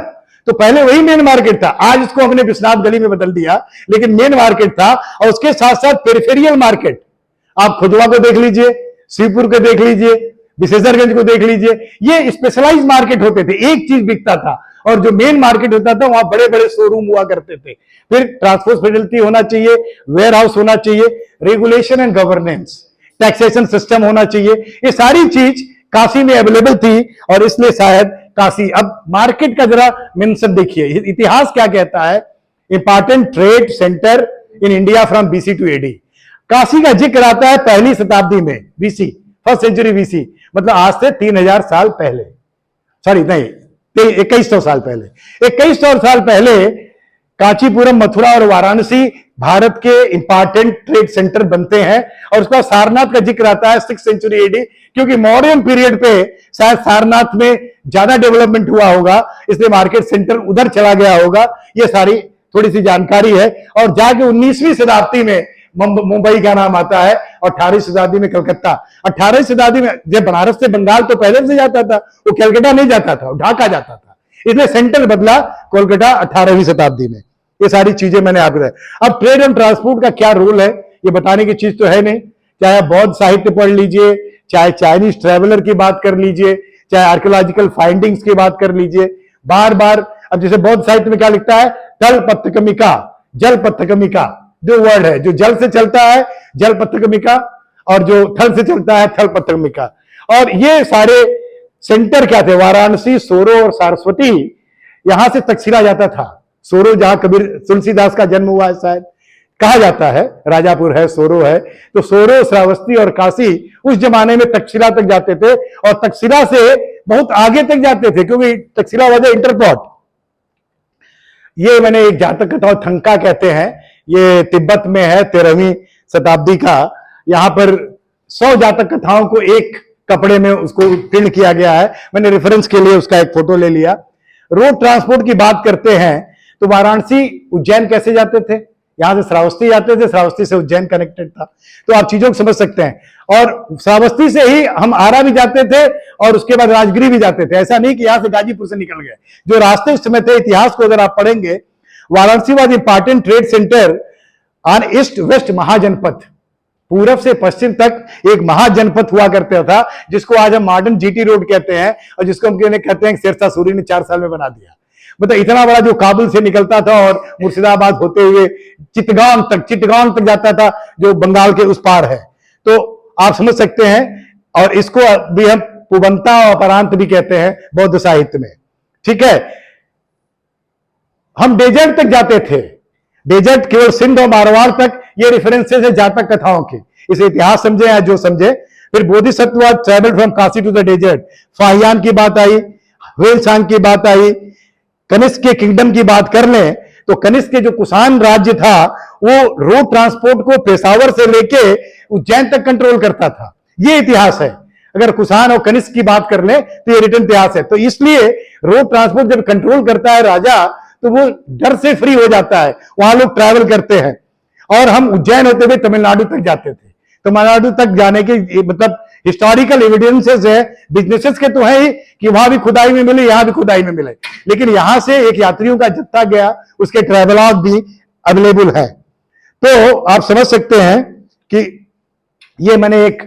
तो पहले वही मेन मार्केट था, आज इसको हमने विश्वनाथ गली में बदल दिया, लेकिन मेन मार्केट था। और उसके साथ साथ पेरिफेरियल मार्केट, आप खुदवा को देख लीजिए, शिवपुर को देख लीजिए, विशेषरगंज को देख लीजिए, ये स्पेशलाइज मार्केट होते थे, एक चीज बिकता था। और जो मेन मार्केट होता था वहां बड़े बड़े शोरूम हुआ करते थे। फिर ट्रांसपोर्ट फैसिलिटी होना चाहिए, वेयर हाउस होना चाहिए, regulation and governance, taxation system होना चाहिए, ये सारी चीज काशी में अवेलेबल थी। और इसलिए शायद काशी, अब मार्केट का जरा मेंशन देखिए, इतिहास क्या कहता है। Important trade centre in India from BC to AD, Kashi का जिक्र आता है पहली शताब्दी में, बीसी, फर्स्ट सेंचुरी बीसी, मतलब आज से 3000 साल पहले, सॉरी नहीं 2100 साल पहले, 2100 साल पहले कांचीपुरम, मथुरा और वाराणसी भारत के इंपॉर्टेंट ट्रेड सेंटर बनते हैं। और उसका सारनाथ का जिक्र आता है 6th सेंचुरी एडी, क्योंकि मौर्यन पीरियड पे शायद सारनाथ में ज्यादा डेवलपमेंट हुआ होगा, इसलिए मार्केट सेंटर उधर चला गया होगा। ये सारी थोड़ी सी जानकारी है। और जाके 19वीं शताब्दी में मुंबई का नाम आता है, और 18वीं शताब्दी में कलकत्ता। 18वीं शताब्दी में जब बनारस से बंगाल तो पहले से जाता था, वो कलकत्ता नहीं जाता था, वो ढाका जाता था, इसलिए सेंटर बदला कोलकाता 18वीं शताब्दी में। ये सारी चीजें मैंने आपको बताया। अब ट्रेड एंड ट्रांसपोर्ट का क्या रोल है ये बताने की चीज तो है नहीं, चाहे आप बौद्ध साहित्य पढ़ लीजिए, चाहे चाइनीज ट्रेवलर की बात कर लीजिए, चाहे आर्कियोलॉजिकल फाइंडिंग्स की बात कर लीजिए। बार बार अब जैसे बौद्ध साहित्य में क्या लिखता है, तल पथकमिका, जल पथकमिका, दो वर्ड है, जो जल से चलता है जल पथकमिका, और जो थल से चलता है थल पथकमिका। और ये सारे सेंटर क्या थे, वाराणसी, सोरो और सारस्वती, यहां से तक्षशिला जाता था। सोरो जहां कबीर तुलसीदास का जन्म हुआ है, शायद कहा जाता है, राजापुर है, सोरो है। तो सोरो, श्रावस्ती और काशी उस जमाने में तक्षशिला तक जाते थे, और तक्षशिला से बहुत आगे तक जाते थे, क्योंकि तक्षशिला वजह इंटरपोर्ट। ये मैंने एक जातक कथा, थंका कहते हैं, ये तिब्बत में है, 13वीं शताब्दी का। यहां पर 100 जातक कथाओं को एक कपड़े में उसको प्रिंट किया गया है। मैंने रेफरेंस के लिए उसका एक फोटो ले लिया। रोड ट्रांसपोर्ट की बात करते हैं तो वाराणसी उज्जैन कैसे जाते थे, यहां से श्रावस्ती जाते थे, श्रावस्ती से उज्जैन कनेक्टेड था। तो आप चीजों को समझ सकते हैं। और श्रावस्ती से ही हम आरा भी जाते थे और उसके बाद राजगिरी भी जाते थे, ऐसा नहीं कि यहां से गाजीपुर से निकल गए। जो रास्ते उस समय थे, इतिहास को अगर आप पढ़ेंगे, Varanasi was important trade center on east west Mahajanpath, पूरब से पश्चिम तक एक महाजनपथ हुआ करता था, जिसको आज हम मॉडर्न जीटी रोड कहते हैं, और जिसको हम कहते हैं शेरशाह सूरी ने 4 साल में बना दिया। मतलब इतना बड़ा जो काबुल से निकलता था और मुर्शिदाबाद होते हुए चिटगांव तक जाता था, जो बंगाल के उस पार है। तो आप समझ सकते हैं, और इसको भी हम पुबंता और अपरांत भी कहते हैं बौद्ध साहित्य में। ठीक है, हम डेजर्ट तक जाते थे, डेजर्ट केवल सिंध और मारवाड़ तक, ये रेफरेंसेस है जातक कथाओं के। इसे इतिहास समझे या जो समझे। फिर Bodhisattva travel from Kashi to the desert, Fahien की बात आई, व्हेलसांग की बात आई, कनिष्क के किंगडम की बात कर लें तो कनिष्क के जो कुषाण राज्य था वो रोड ट्रांसपोर्ट को पेशावर से लेके उज्जैन तक कंट्रोल करता था। ये इतिहास है। अगर कुषाण और कनिष्क की बात कर लें तो ये रिटर्न इतिहास है। तो इसलिए रोड ट्रांसपोर्ट जब कंट्रोल करता है राजा, तो वो डर से फ्री हो जाता है, वहां लोग ट्रैवल करते हैं। और हम उज्जैन होते हुए तमिलनाडु तक जाते थे। तमिलनाडु तक जाने के मतलब हिस्टोरिकल एविडेंसेस है, बिजनेसेस के तो है ही कि वहां भी खुदाई में मिले, यहां भी खुदाई में मिले, लेकिन यहां से एक यात्रियों का जत्था गया, उसके ट्रैवलॉग भी अवेलेबल है। तो आप समझ सकते हैं कि ये मैंने एक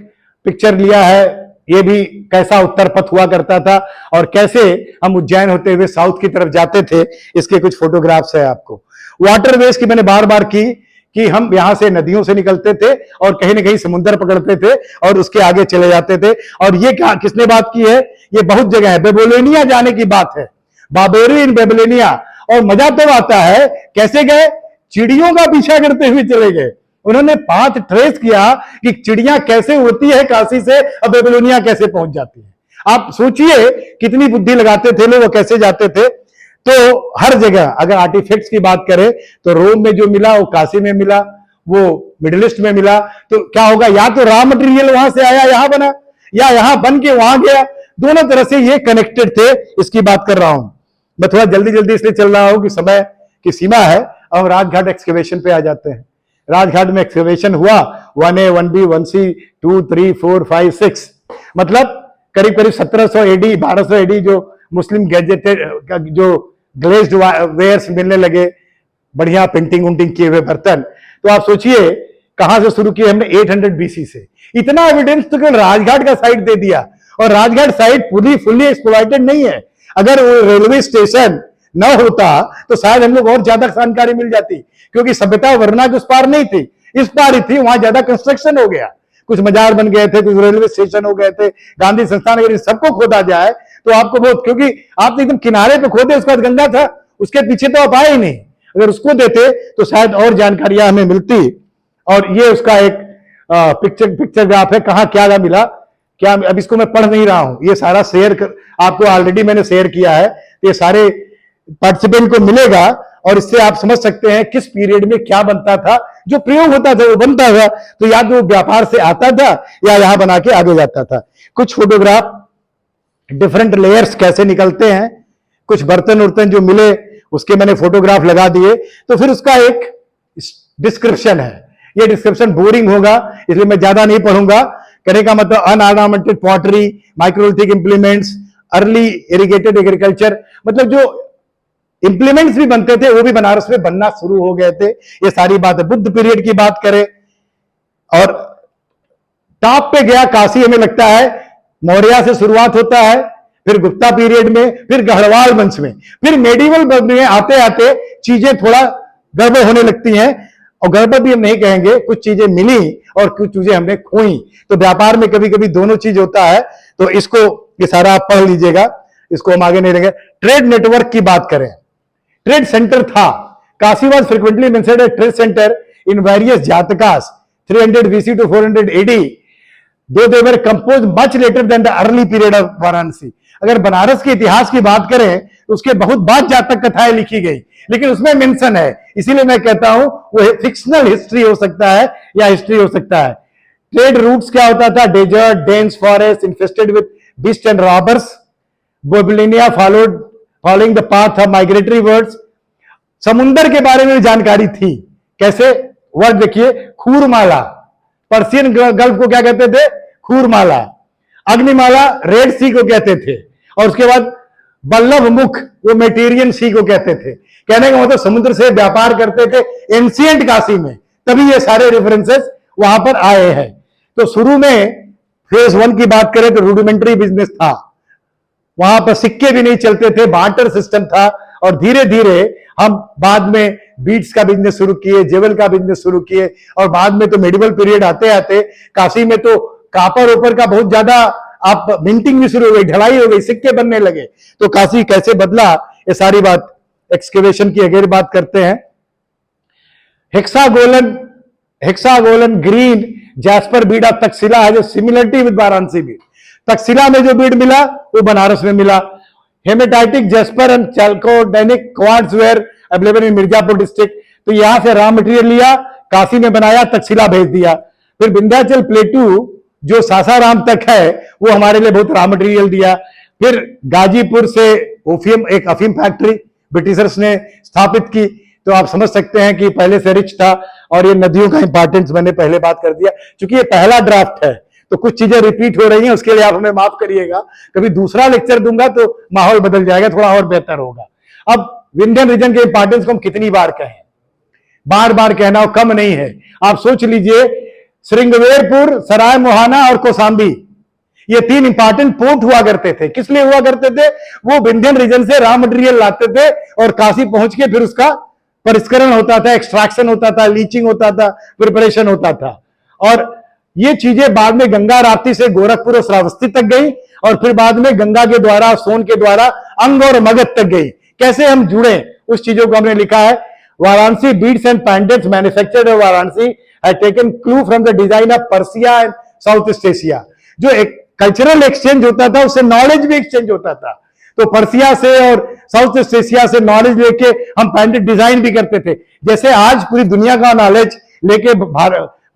पिक्चर लिया है, ये भी कैसा उत्तर पथ हुआ करता था और कैसे हम उज्जैन होते हुए साउथ की तरफ जाते थे, इसके कुछ फोटोग्राफ्स है आपको। वाटरवेज की मैंने बार बार की कि हम यहां से नदियों से निकलते थे और कहीं ना कहीं समुद्र पकड़ते थे और उसके आगे चले जाते थे। और ये किसने बात की है? ये बहुत जगह है, बेबीलोनिया जाने की बात है, बाबेरी इन बेबीलोनिया। और मजा तो आता है, कैसे गए? चिड़ियों का पीछा करते हुए चले गए। उन्होंने पाथ ट्रेस किया कि चिड़ियां कैसे उड़ती है काशी से और बेबीलोनिया कैसे पहुंच जाती है। आप सोचिए कितनी बुद्धि लगाते थे लोग, कैसे जाते थे। तो हर जगह अगर आर्टिफैक्ट्स की बात करें तो रोम में जो मिला वो काशी में मिला, वो मिडिल ईस्ट में मिला। तो क्या होगा, या तो रॉ मटेरियल वहां से आया यहां बना, या यहां बन के वहां गया। दोनों तरह से ये कनेक्टेड थे, इसकी बात कर रहा हूं। मैं थोड़ा जल्दी जल्दी इसलिए चल रहा हूं कि समय की सीमा है। और राजघाट एक्सकेवेशन पे आ जाते हैं। राजघाट में एक्सकेवेशन हुआ 1A 1B 1C 2 3 4 5 6, मतलब करीब करीब 1700 एडी 1200 एडी जो मुस्लिम गैजेटेड जो ग्लेज्ड वेयर्स मिलने लगे, बढ़िया पेंटिंग उंटिंग किए हुए बर्तन। तो आप सोचिए कहां से शुरू किए हमने, 800 BC से। इतना एविडेंस तो केवल राजघाट का साइट दे दिया, और राजघाट साइट पूरी फुल्ली एक्सप्लॉइटेड नहीं है। अगर वो रेलवे स्टेशन न होता तो शायद हम लोग और ज्यादा जानकारी मिल जाती, क्योंकि सभ्यता वरना उस पार नहीं थी, इस पार ही थी। वहां ज्यादा कंस्ट्रक्शन हो गया, कुछ मजार बन गए थे, कुछ रेलवे स्टेशन हो गए थे, गांधी संस्थान। अगर सबको खोदा जाए तो आपको बहुत, क्योंकि आप एकदम किनारे पे खोदे, उसके बाद गंगा था, उसके पीछे तो आप आए ही नहीं। अगर उसको देते तो शायद और जानकारियां हमें मिलती। और ये उसका एक पिक्चर ग्राफ है, कहां क्या मिला क्या। अब इसको मैं पढ़ नहीं रहा हूं, ये सारा शेयर आपको ऑलरेडी मैंने शेयर किया है, ये सारे पार्टिसिपेंट को मिलेगा। और इससे आप समझ सकते हैं किस पीरियड में क्या बनता था, जो प्रयोग होता था वो बनता था। तो या तो व्यापार से आता था या यहां बना के आगे जाता था। कुछ फोटोग्राफ डिफरेंट लेयर्स कैसे निकलते हैं, कुछ बर्तन उर्तन जो मिले उसके मैंने फोटोग्राफ लगा दिए। तो फिर उसका एक डिस्क्रिप्शन है, ये डिस्क्रिप्शन बोरिंग होगा इसलिए मैं ज्यादा नहीं पढ़ूंगा। कहने का मतलब unornamented pottery, microlithic implements, early irrigated agriculture, मतलब जो इंप्लीमेंट्स भी बनते थे वो भी बनारस में बनना शुरू हो गए थे। ये सारी बात है। बुद्ध पीरियड की बात करें और टॉप पे गया काशी, हमें लगता है मौर्य से शुरुआत होता है, फिर गुप्ता पीरियड में, फिर गढ़वाल वंश में, फिर मेडिवल में आते आते चीजें थोड़ा गड़बड़ होने लगती हैं। और गड़बड़ भी हम नहीं कहेंगे, कुछ चीजें मिली और कुछ चीजें हमने खोई। तो व्यापार में कभी कभी दोनों चीज होता है। तो इसको ये सारा आप पढ़ लीजिएगा, इसको हम आगे नहीं लेंगे। ट्रेड नेटवर्क की बात करें, ट्रेड सेंटर था। Kashi was frequently mentioned as trade centre in various Jatakas 300 BC to 400 AD, though they were composed much later than the early period of Varanasi. अगर बनारस के इतिहास की बात करें तो उसके बहुत बाद जातक कथाएं लिखी गई, लेकिन उसमें मेंशन है। इसीलिए मैं कहता हूं वो फिक्शनल हिस्ट्री हो सकता है या हिस्ट्री हो सकता है। ट्रेड रूट्स क्या होता था? Desert, dense forest infested with beast and robbers, Babylonia following the path of migratory birds. समुंदर के बारे में जानकारी थी। कैसे? वर्ड देखिए, खूरमाला, पर्शियन गल्फ को क्या कहते थे? खूरमाला। अग्निमाला रेड सी को कहते थे, और उसके बाद बल्लभ मुख वो मेटीरियन सी को कहते थे। कहने का मतलब समुद्र से व्यापार करते थे एंशिएंट काशी में, तभी ये सारे रेफरेंसेस वहां पर आए हैं। तो शुरू में फेज 1 की बात करें तो रूडिमेंट्री बिजनेस था, वहां पर सिक्के भी नहीं चलते थे, बार्टर सिस्टम था। और धीरे धीरे हम बाद में बीड्स का बिजनेस शुरू किए, जेवल का बिजनेस शुरू किए, और बाद में तो मेडिवल पीरियड आते आते काशी में तो कापर ऊपर का बहुत ज्यादा आप मिंटिंग भी शुरू हो गई, ढलाई हो गई, सिक्के बनने लगे। तो काशी कैसे बदला, ये सारी बात एक्सकेवेशन की अगर बात करते हैं। Hexagonal green jasper bead of Taxila है, जो similarity with Varanasi bead. Taxila में जो बीड मिला वो बनारस में मिला। Hematitic jasper and chalcedonic quartz were available in Mirzapur district. तो यहां से रॉ मटेरियल लिया, काशी में बनाया, तक्षशिला भेज दिया। फिर विंध्याचल प्लेटू जो सासाराम तक है वो हमारे लिए बहुत रॉ मटेरियल दिया। फिर गाजीपुर से ओफियम, एक अफीम फैक्ट्री ब्रिटिशर्स ने स्थापित की। तो आप समझ सकते हैं कि पहले से रिच था। और ये नदियों का इंपॉर्टेंस मैंने पहले बात कर दिया, क्योंकि ये पहला ड्राफ्ट है तो कुछ चीजें रिपीट हो रही हैं, उसके लिए आप हमें माफ करिएगा। कभी दूसरा लेक्चर दूंगा तो माहौल बदल जाएगा, थोड़ा और बेहतर होगा। अब विंध्यन रीजन के इंपॉर्टेंस को हम कितनी बार कहें, बार बार कहना कम नहीं है। आप सोच लीजिए, श्रृंगवेरपुर, सराय मोहाना और कौशाम्बी, ये 3 इंपॉर्टेंट पोर्ट हुआ करते थे। किस लिए हुआ करते थे? वो विंध्यन रीजन से रॉ मटेरियल लाते थे और काशी पहुंच के फिर उसका परिष्करण होता था, एक्सट्रैक्शन होता था, लीचिंग होता था, प्रिपरेशन होता था। और ये चीजें बाद में गंगा राप्ती से गोरखपुर और श्रावस्ती तक गई, और फिर बाद में गंगा के द्वारा, सोन के द्वारा अंग और मगध तक गई। कैसे हम जुड़े, उस चीजों को हमने लिखा है। Varanasi beads and pendants manufactured in Varanasi have taken clue from the design of Persia and south east Asia. जो एक कल्चरल एक्सचेंज होता था, उससे नॉलेज भी एक्सचेंज होता था। तो पर्सिया से और साउथ ईस्ट एशिया से नॉलेज लेके हम पेंडेंट डिजाइन भी करते थे। जैसे आज पूरी दुनिया का नॉलेज लेके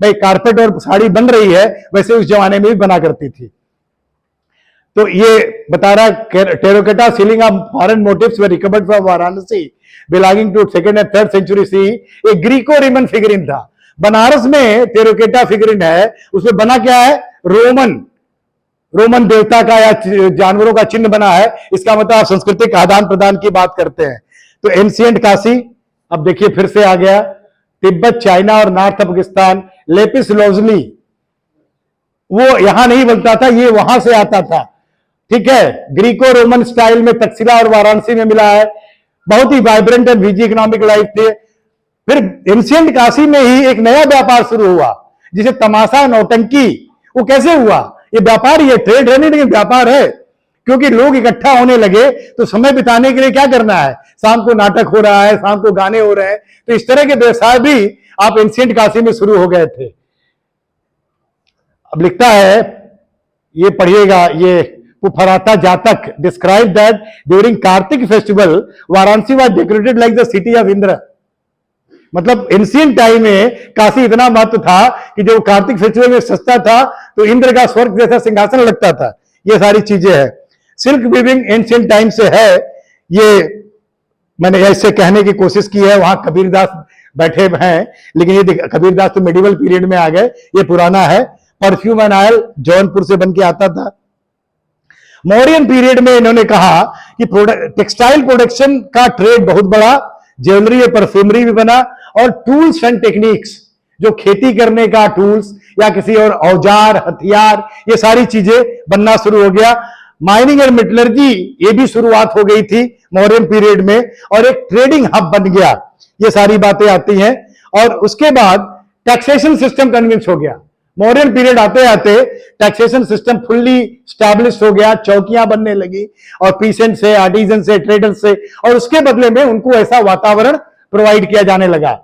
भाई कारपेट और साड़ी बन रही है, वैसे उस जमाने में भी बना करती थी। तो ये बता रहा, terracotta sealing of foreign motives were recovered from Varanasi belonging to 2nd and 3rd century CE। एक ग्रीको रोमन फिगरिन था। बनारस में टेराकोटा फिगरिन है, उसमें बना क्या है? रोमन देवता का या जानवरों का चिन्ह बना है। इसका मतलब आप सांस्कृतिक आदान प्रदान की बात करते हैं। तो एंशिएंट काशी, अब देखिए फिर से आ गया। तिब्बत, चाइना और नॉर्थ पाकिस्तान, लेपिस लोजली वो यहां नहीं बनता था, ये वहां से आता था। ठीक है, ग्रीको रोमन स्टाइल में तक्षशिला और वाराणसी में मिला है। बहुत ही vibrant and busy economic life थे। फिर एंशिएंट काशी में ही एक नया व्यापार शुरू हुआ, जिसे तमाशा नौटंकी। वो कैसे हुआ? ये व्यापार, ये ट्रेड है नहीं, लेकिन व्यापार है। क्योंकि लोग इकट्ठा होने लगे तो समय बिताने के लिए क्या करना है? शाम को नाटक हो रहा है, शाम को गाने हो रहे हैं। तो इस तरह के व्यवसाय भी आप एंशिएंट काशी में शुरू हो गए थे। अब लिखता है, ये पढ़िएगा, ये पुफराता जातक describe that during Kartik festival Varanasi was decorated like the city of Indra. मतलब एंशिएंट टाइम में काशी इतना महत्व था कि जब कार्तिक फेस्टिवल में सस्ता था तो इंद्र का स्वर्ग जैसा सिंहासन लगता था। ये सारी चीजें हैं। सिल्क वीविंग एंशिएंट टाइम से है, ये मैंने ऐसे कहने की कोशिश की है। वहां कबीरदास बैठे हैं, लेकिन ये कबीरदास तो मेडिवल पीरियड में आ गए, ये पुराना है। परफ्यूम एंड ऑयल जौनपुर से बन के आता था। मौर्यन पीरियड में इन्होंने कहा कि टेक्सटाइल प्रोडक्शन का ट्रेड बहुत बड़ा, ज्वेलरी और परफ्यूमरी भी बना, और टूल्स एंड टेक्निक्स, जो खेती करने का टूल्स या किसी और औजार, हथियार, ये सारी चीजें बनना शुरू हो गया। माइनिंग एंड मेटलर्जी, ये भी शुरुआत हो गई थी मौर्यन पीरियड में, और एक ट्रेडिंग हब बन गया। ये सारी बातें आती हैं। और उसके बाद टैक्सेशन सिस्टम कन्विंस हो गया। मॉडर्न पीरियड आते आते टैक्सेशन सिस्टम फुल्ली स्टैब्लिश हो गया, चौकियां बनने लगी और पीसेंट से, आर्टिजन से, ट्रेडर से, और उसके बदले में उनको ऐसा वातावरण प्रोवाइड किया जाने लगा।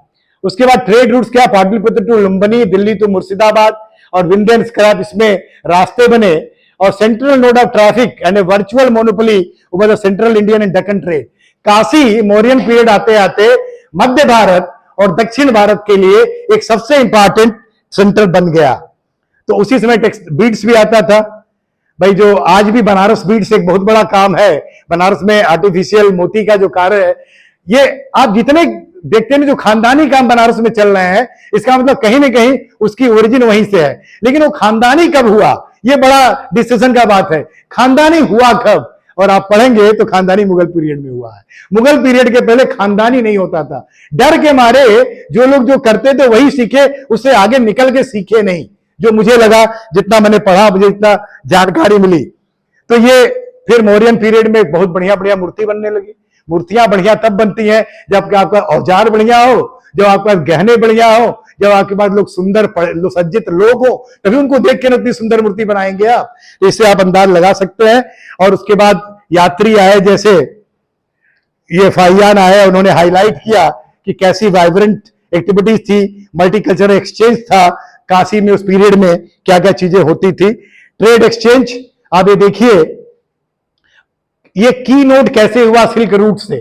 उसके बाद ट्रेड रूट्स क्या, पाटलिपुत्र टू लुम्बिनी, दिल्ली टू मुर्शिदाबाद और विंध्य स्क्रैप, इसमें रास्ते बने, और central node of traffic and A virtual monopoly over the central Indian and Deccan trade. Kashi Mauryan period आते आते मध्य भारत और दक्षिण भारत के लिए एक सबसे इंपॉर्टेंट सेंटर बन गया। तो उसी समय बीड्स भी आता था भाई, जो आज भी बनारस बीड्स एक बहुत बड़ा काम है। बनारस में आर्टिफिशियल मोती का जो कार्य है, ये आप जितने देखते हैं जो खानदानी काम बनारस में चल रहे हैं, इसका मतलब कहीं ना कहीं उसकी ओरिजिन वहीं से है। लेकिन वो खानदानी कब हुआ, ये बड़ा डिस्कशन का बात है। खानदानी हुआ कब, और आप पढ़ेंगे तो खानदानी मुगल पीरियड में हुआ है। मुगल पीरियड के पहले खानदानी नहीं होता था। डर के मारे जो लोग जो करते थे वही सीखे, उससे आगे निकल के सीखे नहीं। जो मुझे लगा, जितना मैंने पढ़ा, मुझे इतना जानकारी मिली। तो ये फिर मौर्यन पीरियड में बहुत बढ़िया बढ़िया मूर्ति बनने लगी। मूर्तियां बढ़िया तब बनती हैं जब आपका औजार बढ़िया हो, जब आपके पास गहने बढ़िया हो, जब आपके पास लोग सुंदर सज्जित लोग हो, तभी उनको देख के उतनी सुंदर मूर्ति बनाएंगे आप। तो इससे आप अंदाज लगा सकते हैं। और उसके बाद यात्री आए, जैसे ये फाहियान आए, उन्होंने हाईलाइट किया कि कैसी वाइब्रेंट एक्टिविटीज थी, मल्टीकल्चरल एक्सचेंज था काशी में उस पीरियड में, क्या क्या चीजें होती थी। ट्रेड एक्सचेंज, आप ये देखिए ये की नोट कैसे हुआ सिल्क रूट से।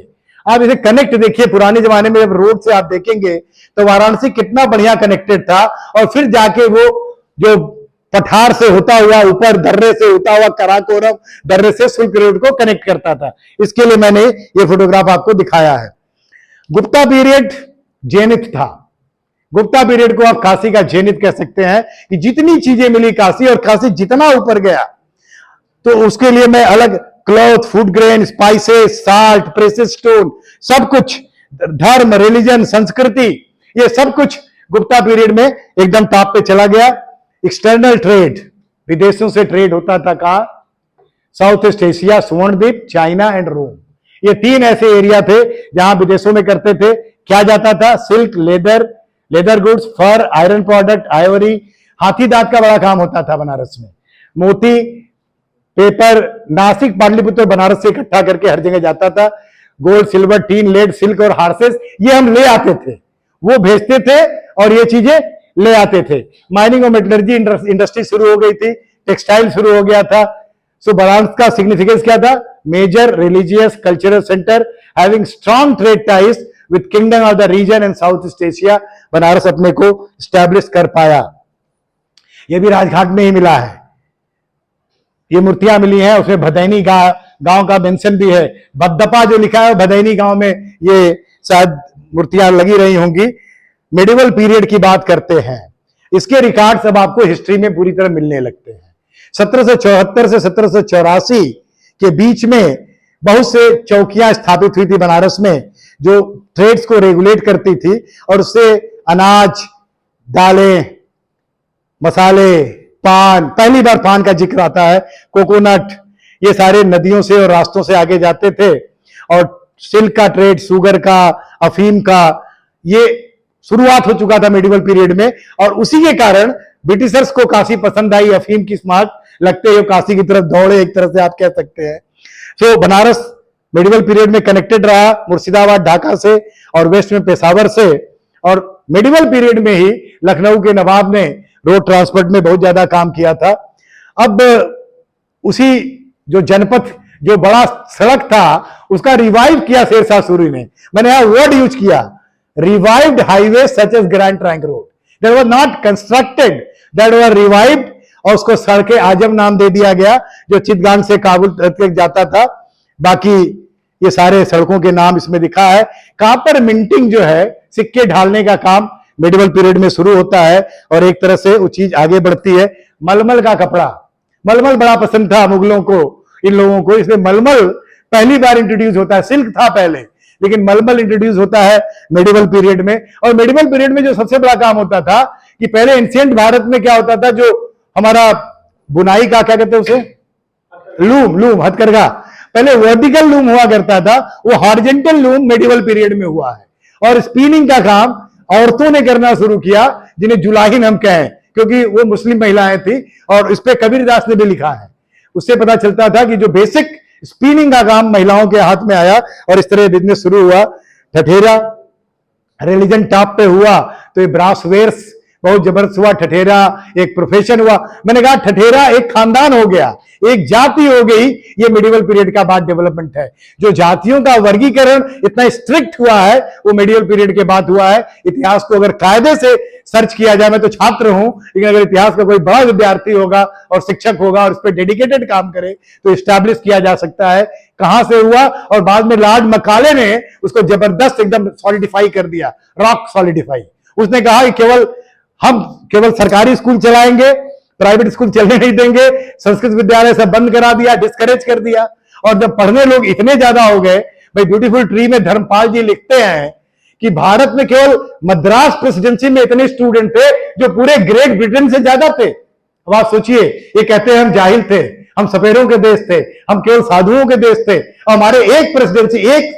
आप इसे कनेक्ट देखिए, पुराने जमाने में जब रोड से आप देखेंगे तो वाराणसी कितना बढ़िया कनेक्टेड था, और फिर जाके वो जो पठार से होता हुआ ऊपर दर्रे से होता हुआ कराकोरम दर्रे से सिल्क रोड को कनेक्ट करता था। इसके लिए मैंने ये फोटोग्राफ आपको दिखाया है। गुप्ता पीरियड जेनिथ था। गुप्ता पीरियड को आप काशी का जेनिथ कह सकते हैं कि जितनी चीजें मिली काशी, और काशी जितना ऊपर गया, तो उसके लिए मैं अलग cloth, food grain, spices, salt, precious stone, सब कुछ, धर्म, रिलीजन, संस्कृति, ये सब कुछ गुप्ता पीरियड में एकदम टॉप पे चला गया। एक्सटर्नल ट्रेड, विदेशों से ट्रेड होता था कहां? South east Asia, Suvarnadvipa, China and Rome. ये तीन ऐसे एरिया थे जहां विदेशों में करते थे। क्या जाता था? सिल्क, लेदर गुड्स, फर, आयरन प्रोडक्ट, आइवरी, हाथी दांत का बड़ा काम होता था बनारस में, मोती, पेपर, नासिक, पाटलिपुत्र, बनारस से इकट्ठा करके हर जगह जाता था। Gold, silver, tin, lead, silk और हार्सेस, ये हम ले आते थे, वो भेजते थे और ये चीजें ले आते थे। माइनिंग और मेटलर्जी इंडस्ट्री शुरू हो गई थी, टेक्सटाइल शुरू हो गया था। सो बनारस का सिग्निफिकेंस क्या था? Major religious cultural centre having strong trade ties with kingdom of the region and south east Asia. Banaras अपने को स्टैब्लिश कर पाया। यह भी राजघाट में ही मिला है। ये मूर्तियां मिली हैं, उसमें भदैनी गांव का मेंशन भी है। बद्दपा जो लिखा है भदैनी गांव में ये शायद मूर्तियां लगी रही होंगी। मेडिवल पीरियड की बात करते हैं, इसके रिकॉर्ड्स अब आपको हिस्ट्री में पूरी तरह मिलने लगते हैं। 1774 से 1784 के बीच में बहुत से चौकियां स्थापित हुई थी बनारस में, जो ट्रेड्स को रेगुलेट करती थी, और उससे अनाज, दालें, मसाले, पान, पहली बार पान का जिक्र आता है, कोकोनट, ये सारे नदियों से और रास्तों से आगे जाते थे। और सिल्क का ट्रेड, शुगर का, अफीम का, ये शुरुआत हो चुका था मेडिवल पीरियड में। और उसी के कारण ब्रिटिशर्स को काशी पसंद आई, अफीम की स्मार्ट लगते हुए काशी की तरफ दौड़े, एक तरह से आप कह सकते हैं। तो बनारस मेडिवल पीरियड में कनेक्टेड रहा मुर्शिदाबाद, ढाका से, और वेस्ट में पेशावर से। और मेडिवल पीरियड में ही लखनऊ के नवाब ने रोड ट्रांसपोर्ट में बहुत ज्यादा काम किया था। अब उसी जो जनपथ, जो बड़ा सड़क था, उसका रिवाइव किया शेरशाह सूरी ने। मैंने यहां वर्ड यूज किया, revived highway such as Grand Trunk Road, that was not constructed, that was revived, और उसको सड़के आजम नाम दे दिया गया, जो चितगांग से काबुल तक जाता था। बाकी ये सारे सड़कों के नाम इसमें दिखा है। कॉपर मिंटिंग जो है, सिक्के ढालने का काम मेडिवल पीरियड में शुरू होता है, और एक तरह से वो चीज आगे बढ़ती है। मलमल का कपड़ा, मलमल बड़ा पसंद था मुगलों को, इन लोगों को, इसलिए मलमल पहली बार इंट्रोड्यूस होता है। सिल्क था पहले, लेकिन मलमल इंट्रोड्यूस होता है मेडिवल पीरियड में। और मेडिवल पीरियड में जो सबसे बड़ा काम होता था कि पहले एंशिएंट भारत में क्या होता था, जो हमारा बुनाई का क्या कहते हैं उसे, लूम, हथकरघा, पहले वर्टिकल लूम हुआ करता था, वो हॉरिजॉन्टल लूम मेडिवल पीरियड में हुआ है। और स्पिनिंग का काम औरतों ने करना शुरू किया, जिन्हें जुलाहिन हम कहें, क्योंकि वो मुस्लिम महिलाएं थी, और इस पे कबीरदास ने भी लिखा है। उससे पता चलता था कि जो बेसिक स्पिनिंग का काम महिलाओं के हाथ में आया, और इस तरह बिजनेस शुरू हुआ। ठठेरा, रिलीजन टॉप पे हुआ, तो ये ब्रासवेयर्स बहुत जबरदस्त हुआ। ठठेरा एक प्रोफेशन हुआ। मैंने कहा ठठेरा एक खानदान हो गया, एक जाति हो गई। ये मेडिवल पीरियड का बाद डेवलपमेंट है। जो जातियों का वर्गीकरण इतना स्ट्रिक्ट हुआ है, वो मेडिवल पीरियड के बाद हुआ है। इतिहास को अगर कायदे से सर्च किया जाए, मैं तो छात्र हूं, लेकिन अगर इतिहास का कोई बड़ा विद्यार्थी होगा और शिक्षक होगा और इस पर डेडिकेटेड काम करे, तो स्टैब्लिश किया जा सकता है कहां से हुआ। और बाद में लॉर्ड मकाले ने उसको जबरदस्त एकदम सॉलिडिफाई कर दिया, रॉक सॉलिडिफाई। उसने कहा कि हम केवल सरकारी स्कूल चलाएंगे, प्राइवेट स्कूल चलने नहीं देंगे, संस्कृत विद्यालय सब बंद करा दिया, डिस्करेज कर दिया। और जब पढ़ने लोग इतने ज्यादा हो गए, भाई ब्यूटीफुल ट्री में धर्मपाल जी लिखते हैं कि भारत में केवल मद्रास प्रेसिडेंसी में इतने स्टूडेंट थे जो पूरे ग्रेट ब्रिटेन से ज्यादा थे। अब आप सोचिए, ये कहते हैं हम जाहिल थे, हम सपेरों के देश थे, हम केवल साधुओं के देश थे, और हमारे एक प्रेसिडेंसी, एक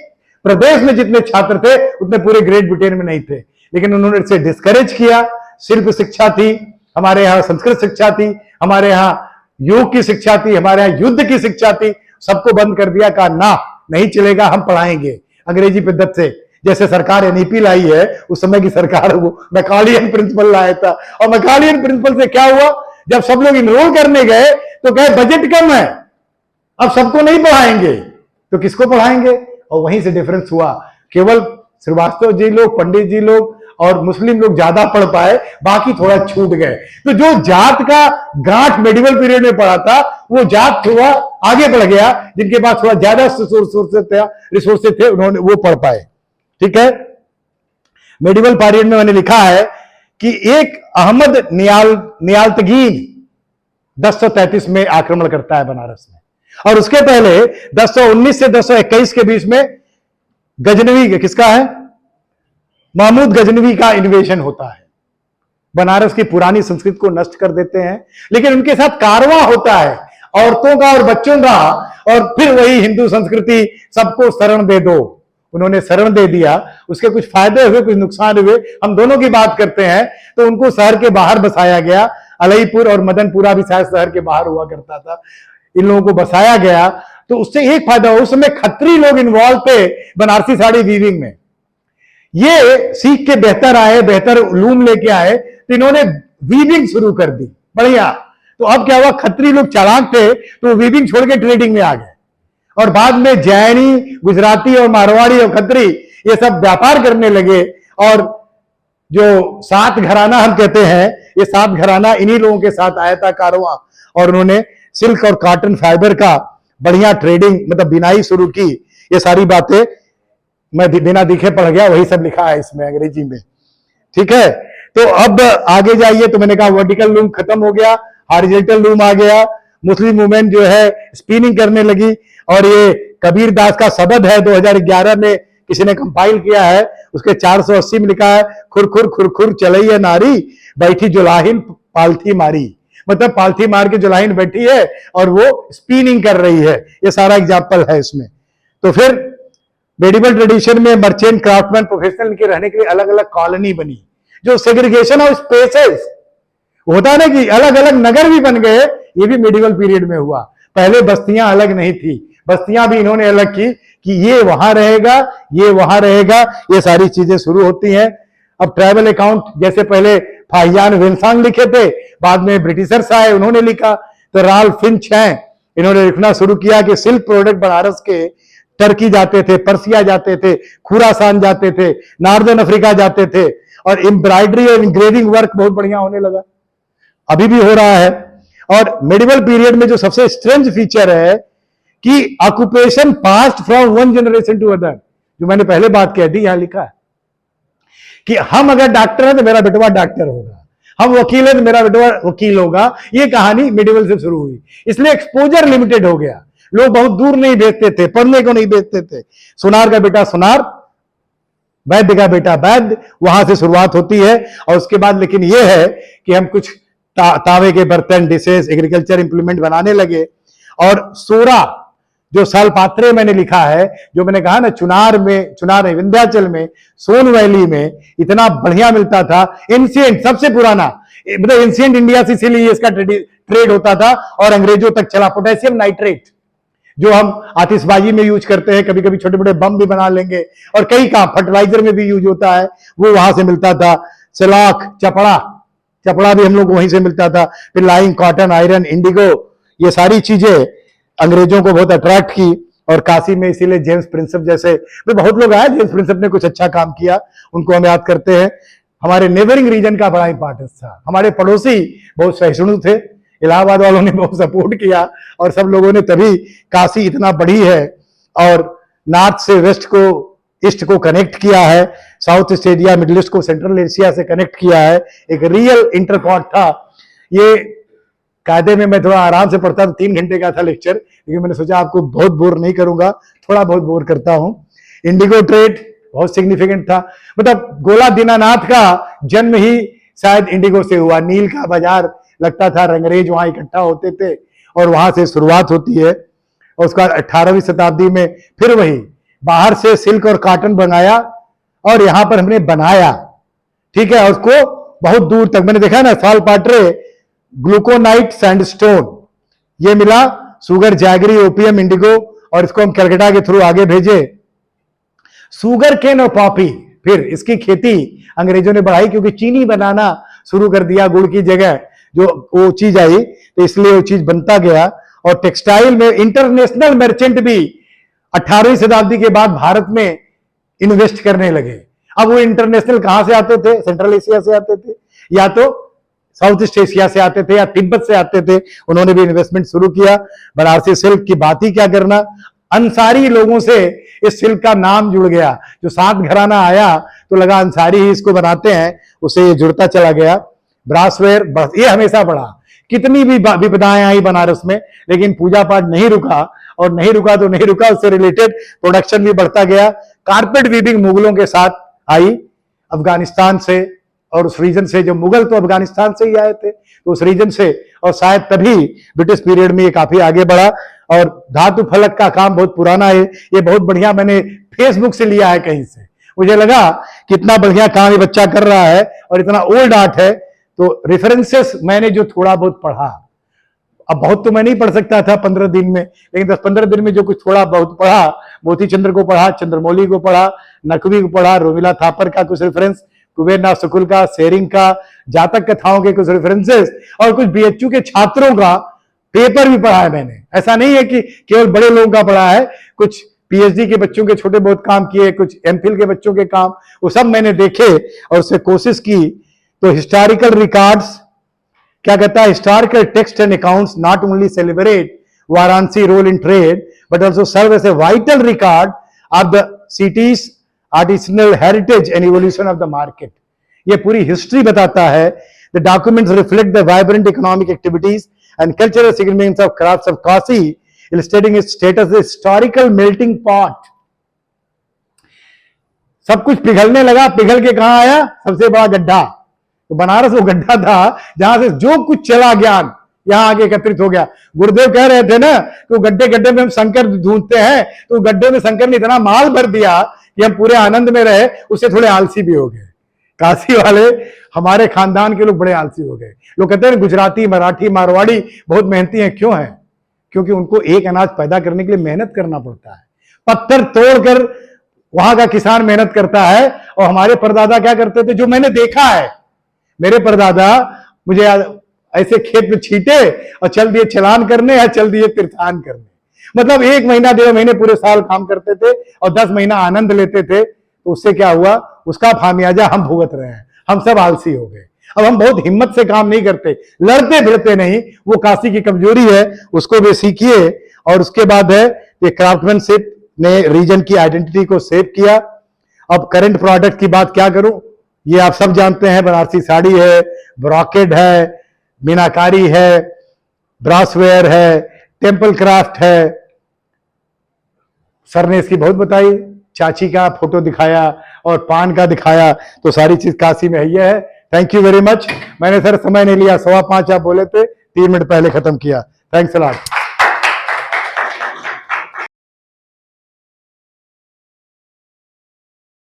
प्रदेश में जितने छात्र थे उतने पूरे ग्रेट ब्रिटेन में नहीं थे, लेकिन उन्होंने इसे डिस्करेज किया। शिल्प शिक्षा थी, हमारे यहाँ संस्कृत शिक्षा थी, हमारे यहाँ योग की शिक्षा थी, हमारे यहाँ युद्ध की शिक्षा थी, सबको बंद कर दिया। कहा ना, नहीं चलेगा, हम पढ़ाएंगे अंग्रेजी पद्धति से। जैसे सरकार एनईपी लाई है, उस समय की सरकार वो मैकालियन प्रिंसिपल लाया था, और मैकालियन प्रिंसिपल से क्या हुआ, जब सब लोग इनरोल करने गए तो कहे बजट कम है, अब सबको नहीं पढ़ाएंगे, तो किसको पढ़ाएंगे। और वहीं से डिफरेंस हुआ, केवल श्रीवास्तव जी लोग, पंडित जी लोग और मुस्लिम लोग ज्यादा पढ़ पाए, बाकी थोड़ा छूट गए। तो जो जात का गांठ मेडिवल पीरियड में पढ़ा था, वो जात थोड़ा आगे बढ़ गया, जिनके पास थोड़ा ज्यादा रिसोर्सेज थे, उन्होंने वो पढ़ पाए। ठीक है, मेडिवल पीरियड में मैंने लिखा है कि एक अहमद नियालतगीन 1033 में आक्रमण करता है बनारस में, और उसके पहले 1019 से 1021 के बीच में गजनवी, किसका है, महमूद गजनवी का इन्वेजन होता है। बनारस की पुरानी संस्कृति को नष्ट कर देते हैं, लेकिन उनके साथ कारवां होता है औरतों का और बच्चों का, और फिर वही हिंदू संस्कृति, सबको शरण दे दो। उन्होंने शरण दे दिया, उसके कुछ फायदे हुए, कुछ नुकसान हुए, हम दोनों की बात करते हैं। तो उनको शहर के बाहर बसाया गया, अलईपुर और मदनपुरा भी शायद शहर के बाहर हुआ करता था, इन लोगों को बसाया गया। तो उससे एक फायदा हुआ, उस समय खत्री लोग इन्वॉल्व थे बनारसी साड़ी वीविंग में। ये सीख के बेहतर आए, बेहतर लूम लेके आए, तो इन्होंने वीविंग शुरू कर दी, बढ़िया। तो अब क्या हुआ, खत्री लोग चालाक थे, तो वीविंग छोड़ के ट्रेडिंग में आ गए, और बाद में जैनी, गुजराती और मारवाड़ी और खत्री ये सब व्यापार करने लगे। और जो सात घराना हम कहते हैं, ये सात घराना इन्हीं लोगों के साथ आया था कारवां, और उन्होंने सिल्क और कॉटन फाइबर का बढ़िया ट्रेडिंग, मतलब बिनाई शुरू की। ये सारी बातें मैं बिना दिखे पढ़ गया, वही सब लिखा है इसमें अंग्रेजी में। ठीक है, तो अब आगे जाइए। तो मैंने कहा वर्टिकल लूम खत्म हो गया, हॉरिजॉन्टल लूम आ गया। मुस्लिम वुमेन जो है स्पिनिंग करने लगी, और ये कबीर दास का शब्द है, 2011 में किसी ने कंपाइल किया है, उसके 480 में लिखा है, खुरखुर खुरखुर चलैया नारी, बैठी जुलाहिन पालथी मारी। मतलब पालथी मार के जुलाहिन बैठी है और वो स्पिनिंग कर रही है। ये सारा एग्जाम्पल है इसमें। तो फिर मेडिवल ट्रेडिशन में मर्चेंट, क्राफ्टमैन, प्रोफेशनल के रहने के लिए अलग अलग कॉलोनी बनी। जो सेग्रीगेशन ऑफ स्पेसेस होता है ना, कि अलग अलग नगर भी बन गए, ये भी मेडिवल पीरियड में हुआ। पहले बस्तियां अलग नहीं थी, बस्तियां भी इन्होंने अलग की, कि ये वहां रहेगा, ये वहां रहेगा, ये सारी चीजें शुरू होती हैं। अब ट्राइबल अकाउंट, जैसे पहले फाहियान वेंसांग लिखे थे, बाद में ब्रिटिशर्स आए, उन्होंने लिखा। तो राल्फ फिंच हैं, इन्होंने लिखना शुरू किया कि सिल्क प्रोडक्ट बनारस के टर्की जाते थे, पर्सिया जाते थे, खुरासान जाते थे, नॉर्दर्न अफ्रीका जाते थे, और एम्ब्रॉयडरी और इंग्रेविंग वर्क बहुत बढ़िया होने लगा, अभी भी हो रहा है। और मेडिवल पीरियड में जो सबसे स्ट्रेंज फीचर है कि occupation passed from one generation to other, जो मैंने पहले बात कह दी, यहां लिखा है कि हम अगर डॉक्टर हैं तो मेरा बेटवा डॉक्टर होगा, हम वकील हैं तो मेरा बेटवा वकील होगा। ये कहानी मेडिवल से शुरू हुई, इसलिए एक्सपोजर लिमिटेड हो गया। लोग बहुत दूर नहीं भेजते थे, पढ़ने को नहीं भेजते थे। सुनार का बेटा सुनार, वैद्य का बेटा वैद्य, वहां से शुरुआत होती है। और उसके बाद लेकिन यह है कि हम कुछ तावे के बर्तन, डिशेस, एग्रीकल्चर इंप्लीमेंट बनाने लगे। और सोरा, जो सालपात्रे मैंने लिखा है, जो मैंने कहा ना, चुनार नहीं, विंध्याचल में, सोन वैली में इतना बढ़िया मिलता था। एंशिएंट, सबसे पुराना, मतलब एंशिएंट इंडिया से, इसीलिए इसका ट्रेड होता था और अंग्रेजों तक चला। पोटेशियम नाइट्रेट, जो हम आतिशबाजी में यूज करते हैं, कभी कभी छोटे बड़े बम भी बना लेंगे, और कई काम फर्टिलाइजर में भी यूज होता है, वो वहां से मिलता था। सलाख, चपड़ा भी हम लोग वहीं से मिलता था। फिर लाइंग, कॉटन, आयरन, इंडिगो, ये सारी चीजें अंग्रेजों को बहुत अट्रैक्ट की। और काशी में इसीलिए जेम्स प्रिंसेप जैसे बहुत लोग आए, जेम्स प्रिंसेप ने कुछ अच्छा काम किया, उनको हम याद करते हैं। हमारे नेबरिंग रीजन का बड़ा इंपॉर्टेंस था, हमारे पड़ोसी बहुत सहिष्णु थे, इलाहाबाद वालों ने बहुत सपोर्ट किया, और सब लोगों ने, तभी काशी इतना बड़ी है। और नॉर्थ से वेस्ट को, ईस्ट को कनेक्ट किया है, south east Asia, middle east को सेंट्रल एशिया से कनेक्ट किया है। एक रियल इंटरकॉट था ये। कायदे में मैं थोड़ा आराम से पढ़ता था, 3 घंटे का था लेक्चर, लेकिन मैंने सोचा आपको बहुत बोर नहीं करूंगा, थोड़ा बहुत बोर करता हूं। इंडिगो ट्रेड बहुत सिग्निफिकेंट था, मतलब गोला दीनानाथ का जन्म ही शायद इंडिगो से हुआ। नील का बाजार लगता था, रंगरेज वहां इकट्ठा होते थे, और वहां से शुरुआत होती है। और उसका 18वीं शताब्दी में फिर वही बाहर से सिल्क और कॉटन मंगाया और यहां पर हमने बनाया, ठीक है, उसको बहुत दूर तक मैंने देखा ना, सालपाट्रे ग्लूकोनाइट सैंडस्टोन ये मिला, सुगर जैगरी ओपियम इंडिगो, और इसको हम कलकत्ता के थ्रू आगे भेजे। सुगर केन और पॉपी, फिर इसकी खेती अंग्रेजों ने बढ़ाई क्योंकि चीनी बनाना शुरू कर दिया गुड़ की जगह, जो वो चीज आई तो इसलिए वो चीज बनता गया। और टेक्सटाइल में इंटरनेशनल मर्चेंट भी 18वीं शताब्दी के बाद भारत में इन्वेस्ट करने लगे। अब वो इंटरनेशनल कहां से आते थे? सेंट्रल एशिया से आते थे, या तो साउथ ईस्ट एशिया से आते थे, या तिब्बत से आते थे। उन्होंने भी इन्वेस्टमेंट शुरू किया। बनारसी सिल्क की बात ही क्या करना, अंसारी लोगों से इस सिल्क का नाम जुड़ गया। जो सात घराना आया तो लगा अंसारी ही इसको बनाते हैं, उसे ये जुड़ता चला गया। ब्रासवेयर बस ये हमेशा बढ़ा, कितनी भी विपदाएं आई बनारस में, लेकिन पूजा पाठ नहीं रुका, और नहीं रुका तो नहीं रुका, उससे रिलेटेड प्रोडक्शन भी बढ़ता गया। कारपेट वीविंग मुगलों के साथ आई, अफगानिस्तान से, और उस रीजन से, जो मुगल तो अफगानिस्तान से ही आए थे, तो उस रीजन से, और शायद तभी ब्रिटिश पीरियड में ये काफी आगे बढ़ा। और धातु फलक का काम बहुत पुराना है, ये बहुत बढ़िया मैंने फेसबुक से लिया है कहीं से, मुझे लगा कितना बढ़िया काम ये बच्चा कर रहा है और इतना ओल्ड आर्ट है। तो रेफरेंसेस मैंने जो थोड़ा बहुत पढ़ा, अब बहुत तो मैं नहीं पढ़ सकता था 15 दिन में, लेकिन 10-15 दिन में जो कुछ थोड़ा बहुत पढ़ा, मोती चंद्र को पढ़ा, चंद्रमौली को पढ़ा, नकवी को पढ़ा, रोमिला थापर का कुछ रेफरेंस, कुबेरनाथ शुक्ल का, शेरिंग का, जातक कथाओं के कुछ रेफरेंसेस, और कुछ बीएचयू के छात्रों का पेपर भी पढ़ा है मैंने। ऐसा नहीं है कि केवल बड़े लोगों का पढ़ा है, कुछ पीएचडी के बच्चों के छोटे बहुत काम किए, कुछ एमफिल के बच्चों के काम, वो सब मैंने देखे और उससे कोशिश की। तो हिस्टोरिकल रिकॉर्ड्स क्या कहता है, historical text and accounts not only celebrate Varanasi role in trade but also serve as a vital record of the city's artisanal heritage and evolution of the market. ये पूरी हिस्ट्री बताता है। The documents reflect the vibrant economic activities and cultural significance of crafts of Kashi, illustrating its status as historical melting pot। सब कुछ पिघलने लगा, पिघल के कहां आया? सबसे बड़ा गड्ढा। तो बनारस वो गड्ढा था जहां से जो कुछ चला ज्ञान यहां आगे एकत्रित हो गया। गुरुदेव कह रहे थे ना कि गड्ढे गड्ढे में हम शंकर ढूंढते हैं, तो गड्ढे में शंकर ने इतना माल भर दिया कि हम पूरे आनंद में रहे, उससे थोड़े आलसी भी हो गए। काशी वाले हमारे खानदान के लोग बड़े आलसी हो गए। लोग कहते हैं गुजराती, मराठी, मारवाड़ी बहुत मेहनती हैं। क्यों है? क्योंकि उनको एक अनाज पैदा करने के लिए मेहनत करना पड़ता है, पत्थर तोड़कर वहां का किसान मेहनत करता है। और हमारे परदादा क्या करते थे, जो मैंने देखा है, मेरे परदादा मुझे ऐसे खेत में छीटे और चल दिए चलान करने या चल दिए तीर्थान करने। मतलब 1 महीना 1.5 महीने पूरे साल काम करते थे और 10 महीना आनंद लेते थे। तो उससे क्या हुआ, उसका खामियाजा हम भुगत रहे हैं। हम सब आलसी हो गए। अब हम बहुत हिम्मत से काम नहीं करते, लड़ते भिड़ते नहीं, वो काशी की कमजोरी है, उसको भी सीखिए। और उसके बाद है कि क्राफ्टमैनशिप ने रीजन की आइडेंटिटी को सेव किया। अब करंट प्रोडक्ट की बात क्या करूं, ये आप सब जानते हैं, बनारसी साड़ी है, ब्रॉकेड है, मीनाकारी है, ब्रासवेयर है, टेम्पल क्राफ्ट है। सर ने इसकी बहुत बताई, चाची का फोटो दिखाया और पान का दिखाया, तो सारी चीज काशी में ही है। Thank you very much. मैंने सर समय नहीं लिया, 5:15 आप बोले थे, 3 मिनट पहले खत्म किया। Thanks a lot.